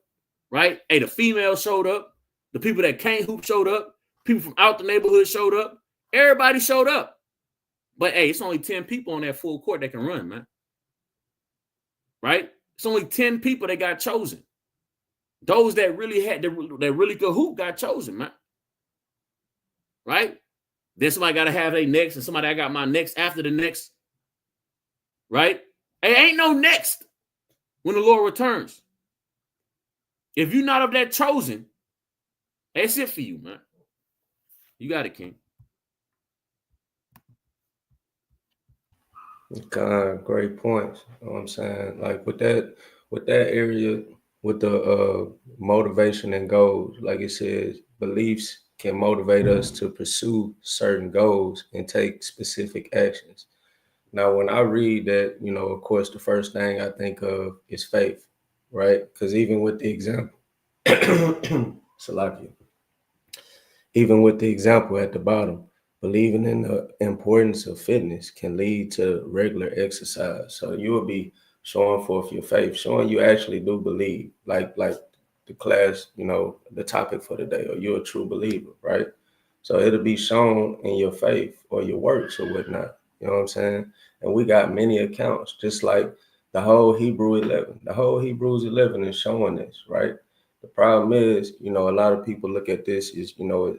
Speaker 1: right? Hey, the females showed up. The people that can't hoop showed up. People from out the neighborhood showed up. Everybody showed up. But hey, it's only 10 people on that full court that can run, man. Right? It's only 10 people that got chosen. Those that really had that really could hoop got chosen, man. Right? Then somebody got to have their next, and somebody I got my next after the next. Right? Hey, ain't no next when the Lord returns. If you're not of that chosen, that's it for you, man. You got it, King.
Speaker 2: Great points. You know what I'm saying? Like with that area, with the motivation and goals, like it says, beliefs can motivate us to pursue certain goals and take specific actions. Now, when I read that, of course, the first thing I think of is faith, right? Because even with the example, Salakia, even with the example at the bottom, believing in the importance of fitness can lead to regular exercise. So you will be showing forth your faith, showing you actually do believe, like the class, the topic for the day, or you're a true believer, right? So it'll be shown in your faith or your works or whatnot. You know what I'm saying? And we got many accounts, just like the whole Hebrews 11 is showing this, right? The problem is, a lot of people look at this as,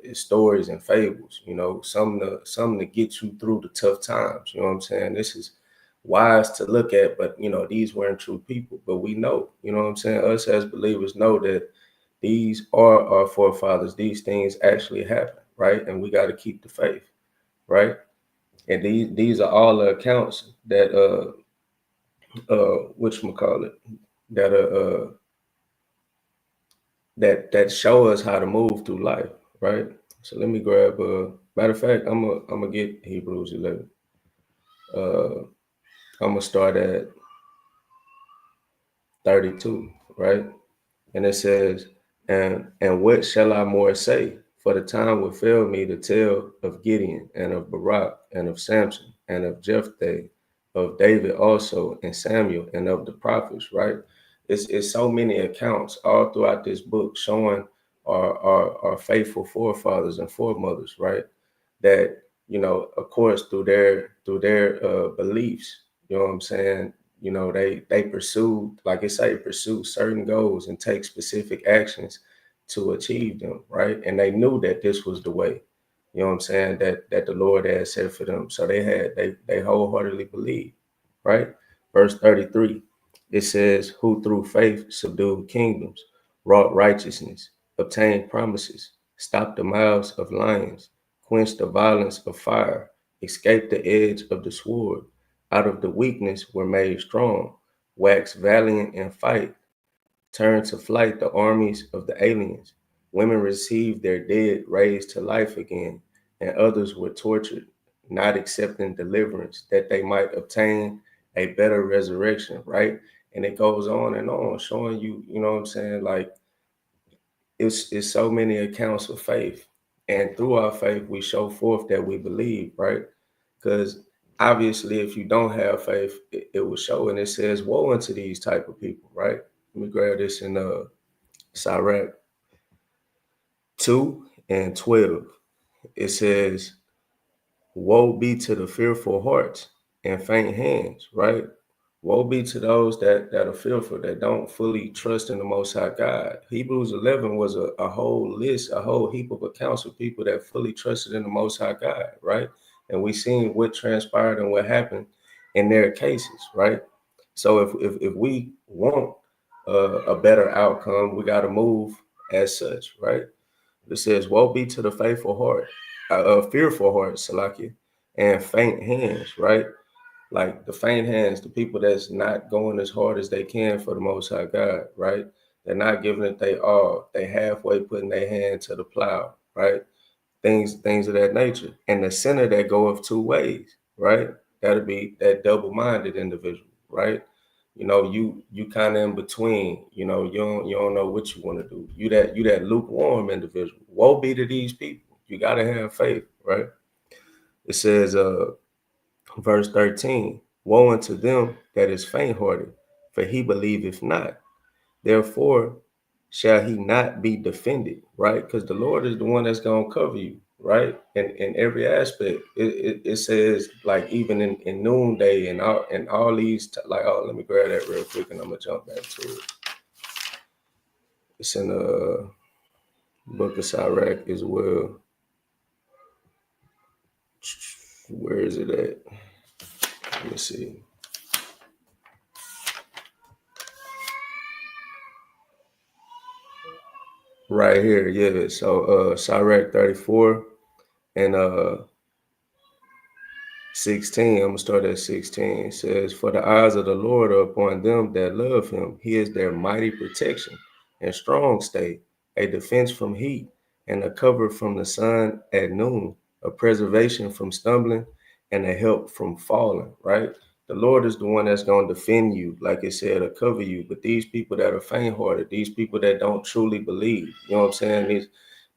Speaker 2: as stories and fables, something to get you through the tough times. You know what I'm saying? This is wise to look at, but, these weren't true people. But we know, you know what I'm saying? Us as believers know that these are our forefathers. These things actually happen, right? And we got to keep the faith, right? And these are all the accounts that, whatchamacallit, that that show us how to move through life, right? So let me grab matter of fact, I'm gonna get Hebrews 11. I'm gonna start at 32, right? And it says, and what shall I more say? For the time will fail me to tell of Gideon and of Barak and of Samson and of Jephthah, of David also and Samuel and of the prophets, right? It's so many accounts all throughout this book showing our faithful forefathers and foremothers, right? That, of course, through their beliefs, you know what I'm saying, they pursue, like I say, pursue certain goals and take specific actions to achieve them, right? And they knew that this was the way, you know what I'm saying, that the Lord had said for them. So they wholeheartedly believed, right? Verse 33, it says, who through faith subdued kingdoms, wrought righteousness, obtained promises, stopped the mouths of lions, quenched the violence of fire, escaped the edge of the sword, out of the weakness were made strong, waxed valiant in fight, turned to flight the armies of the aliens. Women received their dead raised to life again, and others were tortured, not accepting deliverance, that they might obtain a better resurrection, right? And it goes on, showing you, you know what I'm saying? Like it's so many accounts of faith. And through our faith, we show forth that we believe, right? Because obviously, if you don't have faith, it will show. And it says, woe unto these type of people, right? Let me grab this in Sirach 2 and 12. It says, woe be to the fearful hearts and faint hands, right? Woe be to those that are fearful, that don't fully trust in the Most High God. Hebrews 11 was a whole list, a whole heap of accounts of people that fully trusted in the Most High God, right? And we seen what transpired and what happened in their cases, right? So if we want a better outcome, we got to move as such, right? It says, woe be to the faithful heart, fearful heart, Salakia, and faint hands, right? Like the faint hands, the people that's not going as hard as they can for the Most High God, right? They're not giving it they all. They halfway putting their hand to the plow, right? Things of that nature. And the sinner that goeth two ways, right? That'll be that double-minded individual, right? You kind of in between. You don't know what you want to do. You that lukewarm individual. Woe be to these people. You gotta have faith, right? It says, verse 13, woe unto them that is faint-hearted, for he believeth not. Therefore shall he not be defended, right? Because the Lord is the one that's going to cover you, right? And in every aspect, it says, like, even in noonday and all these, like, oh, let me grab that real quick and I'm going to jump back to it. It's in the book of Sirach as well. Where is it at? Let me see. Right here, yeah. So Sirach 34 and 16. I'm gonna start at 16. It says, for the eyes of the Lord are upon them that love him. He is their mighty protection and strong stay, a defense from heat, and a cover from the sun at noon, a preservation from stumbling, and a help from falling, right? The Lord is the one that's going to defend you, like it said, to cover you. But these people that are faint-hearted, these people that don't truly believe, you know what I'm saying?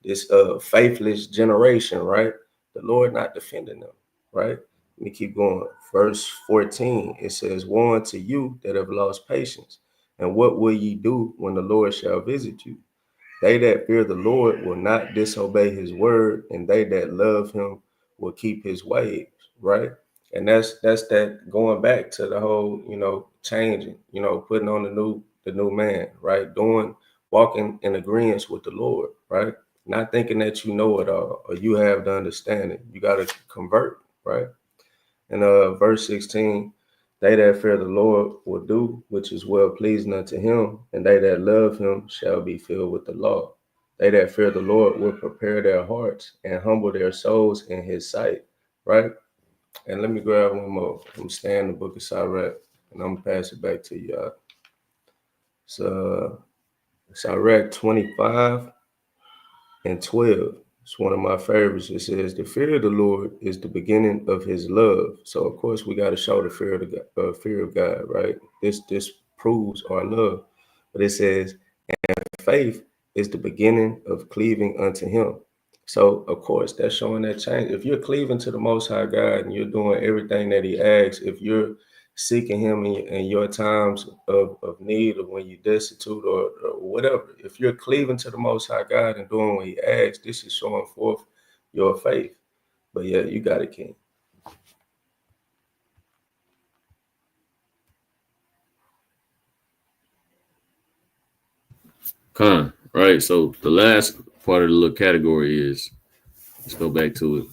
Speaker 2: This faithless generation, right? The Lord not defending them, right? Let me keep going. Verse 14, it says, woe unto you that have lost patience. And what will ye do when the Lord shall visit you? They that fear the Lord will not disobey his word, and they that love him will keep his ways, right? And that's that going back to the whole, changing, putting on the new man, right? Walking in agreement with the Lord, right? Not thinking that you know it all or you have the understanding. You got to convert, right? And verse 16, they that fear the Lord will do which is well pleasing unto him, and they that love him shall be filled with the law. They that fear the Lord will prepare their hearts and humble their souls in his sight, right? And let me grab one more. I'm staying in the book of Sirach, and I'm going to pass it back to y'all. So Sirach 25 and 12. It's one of my favorites. It says, the fear of the Lord is the beginning of his love. So, of course, we got to show the fear of God, right? This proves our love. But it says, faith is the beginning of cleaving unto him. So, of course, that's showing that change. If you're cleaving to the Most High God and you're doing everything that he asks, if you're seeking him in your times of need or when you're destitute or whatever, if you're cleaving to the Most High God and doing what he asks, this is showing forth your faith. But yeah, you got it, King.
Speaker 1: Right. So the last part of the little category is, let's go back to it,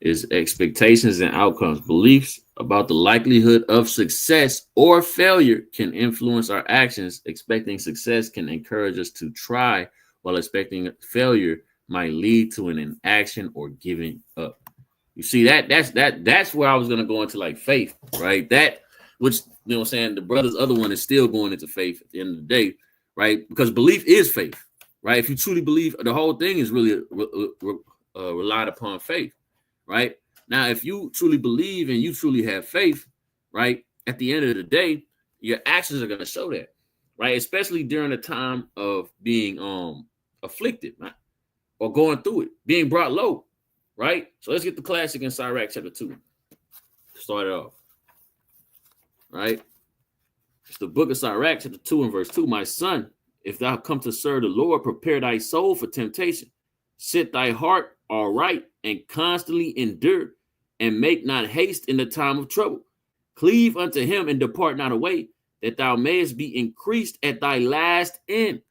Speaker 1: is expectations and outcomes. Beliefs about the likelihood of success or failure can influence our actions. Expecting success can encourage us to try, while expecting failure might lead to an inaction or giving up. You see, that's where I was gonna go into, like, faith, right? That, which, you know what I'm saying, the brother's other one is still going into faith at the end of the day, right? Because belief is faith, right? If you truly believe, the whole thing is really relied upon faith, right? Now, if you truly believe and you truly have faith, right, at the end of the day, your actions are gonna show that, right? Especially during a time of being afflicted, right? Or going through it, being brought low, right? So let's get the classic in Sirach chapter 2. Start it off, right? It's the book of Sirach chapter 2 and verse 2. My son, if thou come to serve the Lord, prepare thy soul for temptation. Set thy heart aright and constantly endure, and make not haste in the time of trouble. Cleave unto him and depart not away, that thou mayest be increased at thy last end.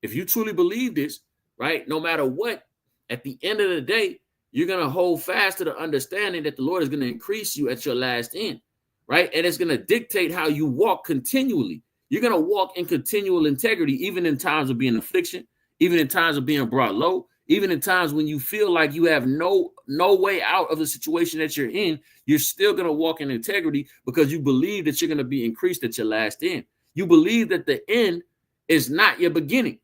Speaker 1: If you truly believe this, right, no matter what, at the end of the day, you're going to hold fast to the understanding that the Lord is going to increase you at your last end, right? And it's going to dictate how you walk continually. You're going to walk in continual integrity, even in times of being affliction, even in times of being brought low, even in times when you feel like you have no way out of the situation that you're in. You're still going to walk in integrity because you believe that you're going to be increased at your last end. You believe that the end is not your beginning,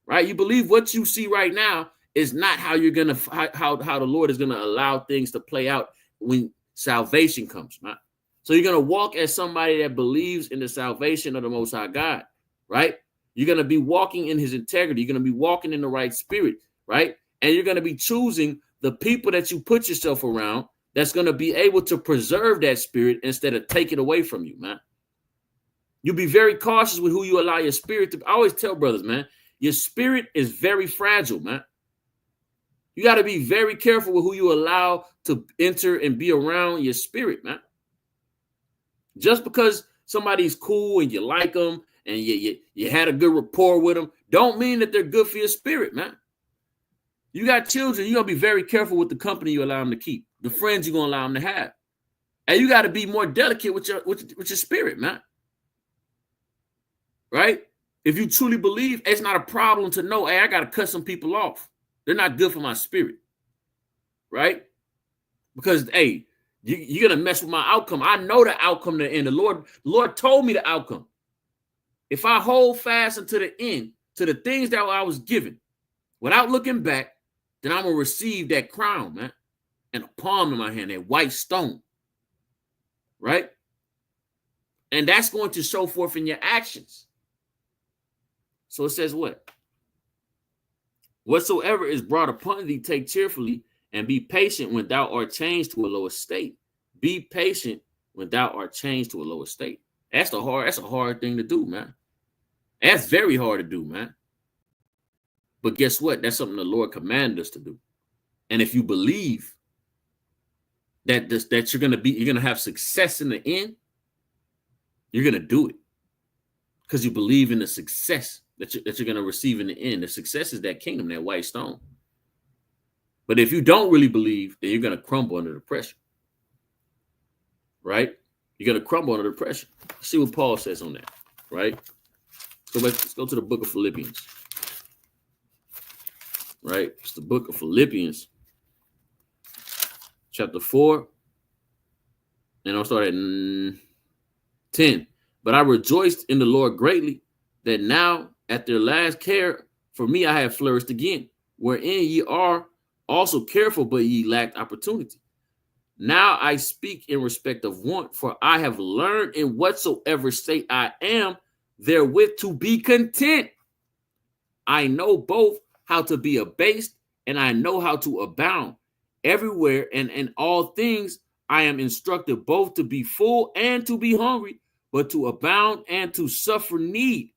Speaker 1: right? You believe what you see right now is not how you're going to, how the Lord is going to allow things to play out when salvation comes, right? So you're going to walk as somebody that believes in the salvation of the Most High God, right? You're going to be walking in his integrity. You're going to be walking in the right spirit, right? And you're going to be choosing the people that you put yourself around that's going to be able to preserve that spirit instead of take it away from you, man. You'll be very cautious with who you allow your spirit to. I always tell brothers, man, your spirit is very fragile, man. You got to be very careful with who you allow to enter and be around your spirit, man. Just because somebody's cool and you like them and you had a good rapport with them, don't mean that they're good for your spirit, man. You got children, you're going to be very careful with the company you allow them to keep, the friends you're going to allow them to have. And you got to be more delicate with your spirit, man. Right? If you truly believe, it's not a problem to know, hey, I got to cut some people off. They're not good for my spirit. Right? Because, hey, you're going to mess with my outcome. I know the outcome to the end. The Lord told me the outcome. If I hold fast unto the end, to the things that I was given, without looking back, then I'm going to receive that crown, man, and a palm in my hand, that white stone. Right? And that's going to show forth in your actions. So it says what? Whatsoever is brought upon thee, take cheerfully, and be patient when thou art changed to a lower state. Be patient when thou art changed to a lower state. That's a hard thing to do, man. That's very hard to do, man. But guess what? That's something the Lord commanded us to do. And if you believe that you're gonna have success in the end, you're gonna do it because you believe in the success that you're gonna receive in the end. The success is that kingdom, that white stone. But if you don't really believe, then you're gonna crumble under the pressure. Right? You're gonna crumble under the pressure. See what Paul says on that. Right? Let's go to the book of Philippians. Right? It's the book of Philippians, chapter 4. And I'll start at 10. But I rejoiced in the Lord greatly that now at their last care for me I have flourished again, wherein ye are also careful, but ye lacked opportunity. Now I speak in respect of want, for I have learned in whatsoever state I am, therewith to be content. I know both how to be abased, and I know how to abound. Everywhere and in all things I am instructed both to be full and to be hungry, but to abound and to suffer need.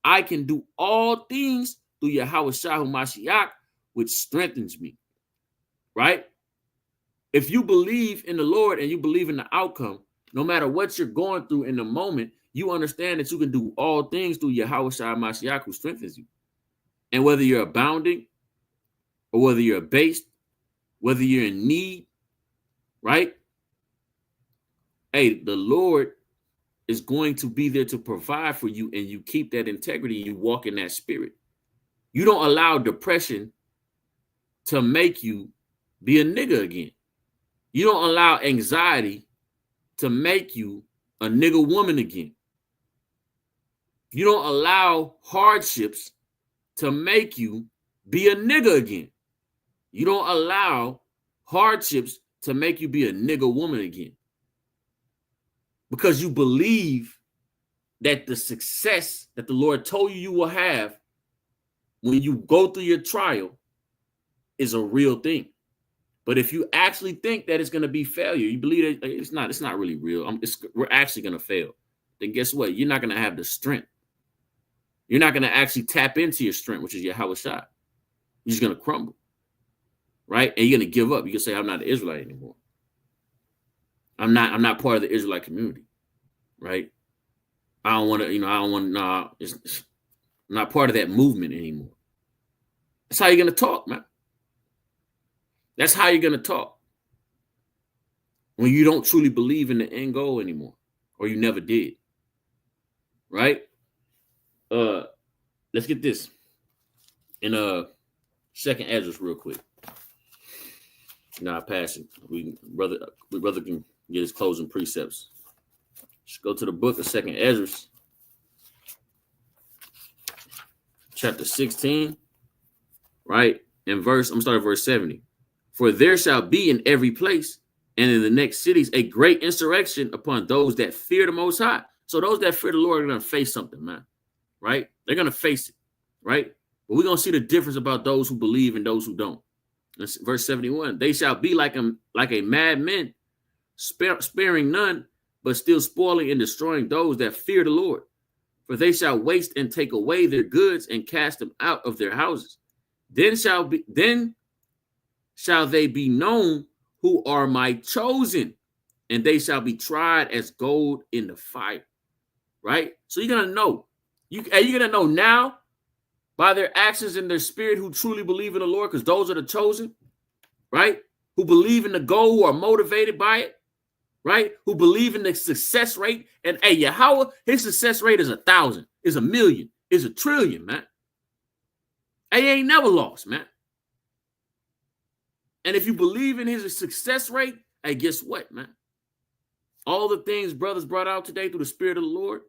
Speaker 1: I can do all things through Yahweh Mashiach, which strengthens me. Right? If you believe in the Lord and you believe in the outcome, no matter what you're going through in the moment, you understand that you can do all things through Yahweh Mashiach, who strengthens you. And whether you're abounding or whether you're abased, whether you're in need, right? Hey, the Lord is going to be there to provide for you, and you keep that integrity and you walk in that spirit. You don't allow depression to make you be a nigga again. You don't allow anxiety to make you a nigga woman again. You don't allow hardships to make you be a nigga again. You don't allow hardships to make you be a nigga woman again. Because you believe that the success that the Lord told you will have when you go through your trial is a real thing. But if you actually think that it's going to be failure, you believe that it's not really real. We're actually going to fail. Then guess what? You're not going to have the strength. You're not going to actually tap into your strength, which is your Yahweh Shai. You're just going to crumble. right? And you're gonna give up. You can say, I'm not an Israelite anymore. I'm not part of the Israelite community, right? I don't want to, I don't want it's not part of that movement anymore. That's how you're gonna talk, man. That's how you're gonna talk when you don't truly believe in the end goal anymore, or you never did, right? Let's get this in second Ezra real quick. Nah, passing. Brother can get his closing precepts. Let's go to the book of second Ezra, chapter 16, right? And I'm starting at verse 70. For there shall be in every place and in the next cities a great insurrection upon those that fear the Most High. So those that fear the Lord are going to face something, man, right? They're going to face it, right? But we're going to see the difference about those who believe and those who don't. Verse 71, they shall be like a madman, sparing none, but still spoiling and destroying those that fear the Lord. For they shall waste and take away their goods and cast them out of their houses. Then shall they be known who are my chosen, and they shall be tried as gold in the fire. Right? So you're gonna know. You're gonna know now by their actions and their spirit who truly believe in the Lord, because those are the chosen, right? Who believe in the goal, who are motivated by it, right? Who believe in the success rate. And hey, Yahweh, his success rate is 1,000, is 1,000,000, is 1,000,000,000, man. Hey, he ain't never lost, man. And if you believe in his success rate, hey, guess what, man? All the things brothers brought out today through the Spirit of the Lord,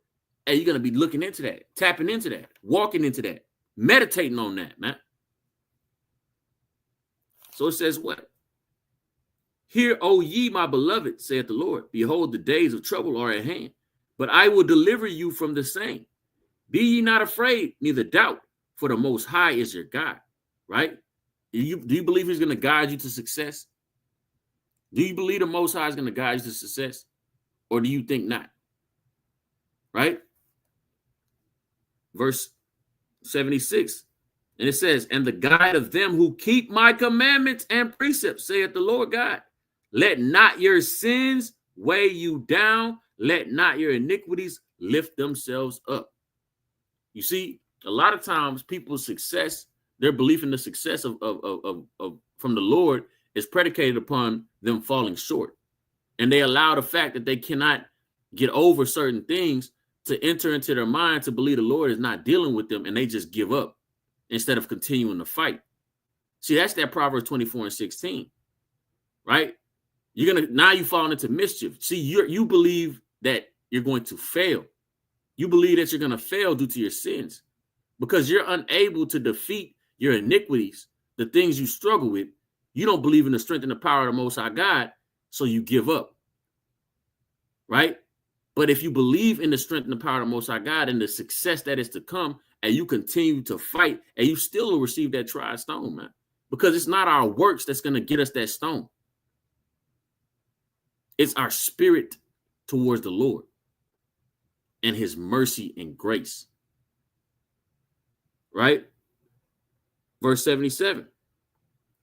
Speaker 1: hey, you're going to be looking into that, tapping into that, walking into that, meditating on that, man. So it says what? Hear, O ye, my beloved, saith the Lord. Behold, the days of trouble are at hand, but I will deliver you from the same. Be ye not afraid, neither doubt, for the Most High is your God, right? Do you believe he's going to guide you to success? Do you believe the Most High is going to guide you to success? Or do you think not? Right? Verse 76. And it says, and the guide of them who keep my commandments and precepts, saith the Lord God. Let not your sins weigh you down. Let not your iniquities lift themselves up. You see, a lot of times people's success, their belief in the success of from the Lord is predicated upon them falling short. And they allow the fact that they cannot get over certain things to enter into their mind to believe the Lord is not dealing with them, and they just give up instead of continuing to fight. See, that's that Proverbs 24:16, right? Now you fall into mischief. See, you believe that you're going to fail. You believe that you're going to fail due to your sins because you're unable to defeat your iniquities, the things you struggle with. You don't believe in the strength and the power of the Most High God, so you give up, right? But if you believe in the strength and the power of the Most High God and the success that is to come, and you continue to fight, and you still will receive that tried stone, man, because it's not our works that's going to get us that stone. It's our spirit towards the Lord and his mercy and grace, right? Verse 77.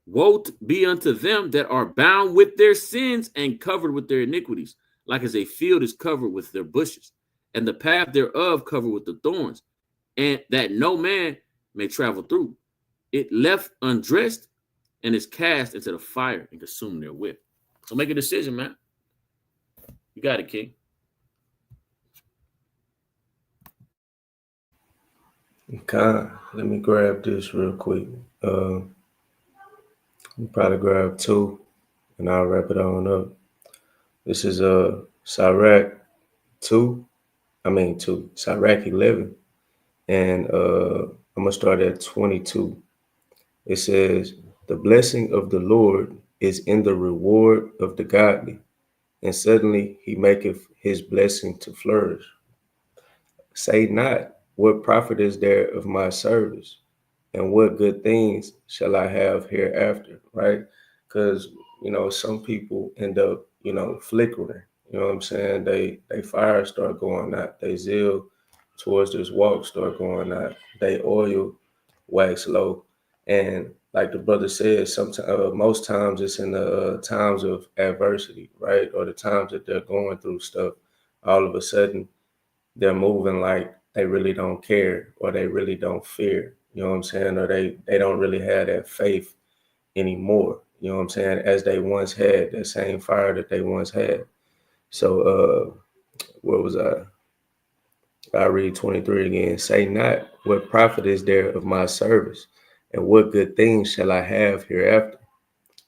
Speaker 1: Woe be unto them that are bound with their sins and covered with their iniquities, like as a field is covered with their bushes, and the path thereof covered with the thorns, and that no man may travel through. It left undressed and is cast into the fire and consumed therewith. So make a decision, man. You got it, King.
Speaker 2: Okay, let me grab this real quick. We'll probably grab 2 and I'll wrap it on up. This is Sirach 11. And I'm gonna start at 22. It says, the blessing of the Lord is in the reward of the godly, and suddenly he maketh his blessing to flourish. Say not, what profit is there of my service, and what good things shall I have hereafter, right? Because, some people end up, flickering. You know what I'm saying? They fire start going out. They zeal towards this walk start going out. They oil wax low. And like the brother said, sometimes most times it's in the times of adversity, right, or the times that they're going through stuff. All of a sudden, they're moving like they really don't care, or they really don't fear. You know what I'm saying? Or they don't really have that faith anymore. You know what I'm saying? As they once had that same fire that they once had. So what was I read 23 again. Say not, what profit is there of my service, and what good things shall I have hereafter?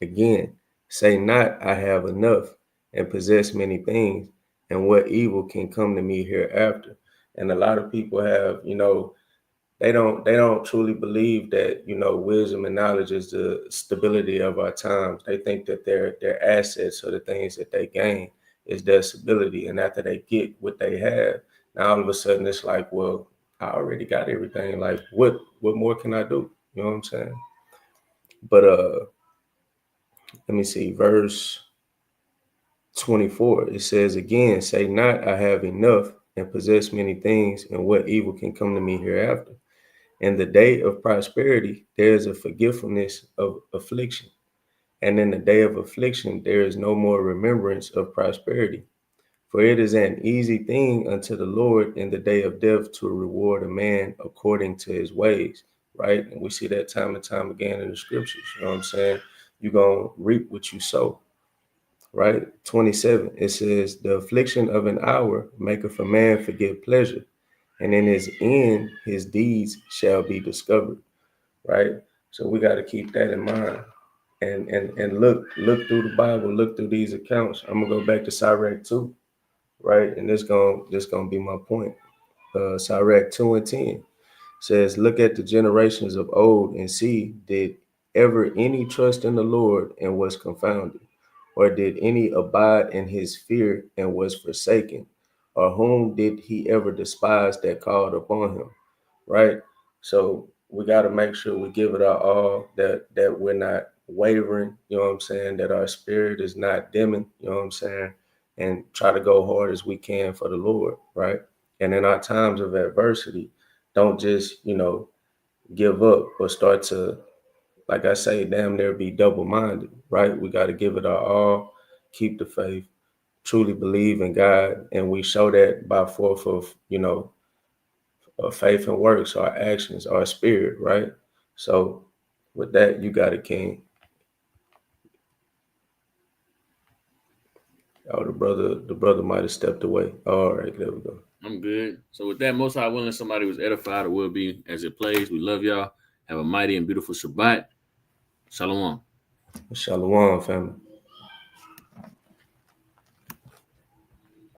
Speaker 2: Again, say not, I have enough and possess many things, and what evil can come to me hereafter? And a lot of people have, they don't truly believe that, wisdom and knowledge is the stability of our times. They think that their assets or the things that they gain is their stability. And after they get what they have, now all of a sudden it's like, well, I already got everything. Like what more can I do? You know what I'm saying? But let me see, verse 24. It says again, say not I have enough and possess many things, and what evil can come to me hereafter. In the day of prosperity, there is a forgetfulness of affliction. And in the day of affliction, there is no more remembrance of prosperity. For it is an easy thing unto the Lord in the day of death to reward a man according to his ways, right? And we see that time and time again in the scriptures. You know what I'm saying? You're going to reap what you sow, right? 27, it says, the affliction of an hour maketh a man forget pleasure, and in his end, his deeds shall be discovered, right? So we got to keep that in mind. And look through the Bible, look through these accounts. I'm gonna go back to Sirach 2, right? And this gonna be my point. Sirach 2 and 10 says, look at the generations of old and see, did ever any trust in the Lord and was confounded? Or did any abide in his fear and was forsaken? Or whom did he ever despise that called upon him? Right? So we got to make sure we give it our all, that we're not wavering, you know what I'm saying, that our spirit is not dimming, you know what I'm saying, and try to go hard as we can for the Lord, right? And in our times of adversity, don't just, give up or start to, like I say, damn near be double minded, right? We got to give it our all, keep the faith, truly believe in God, and we show that by forth of, faith and works, our actions, our spirit, right? So with that, you got it, King. Oh, the brother might have stepped away. All right, there we go.
Speaker 1: I'm good. So with that, most high willing, somebody was edified or will be as it plays. We love y'all. Have a mighty and beautiful Shabbat. Shalom.
Speaker 2: Shalom, family.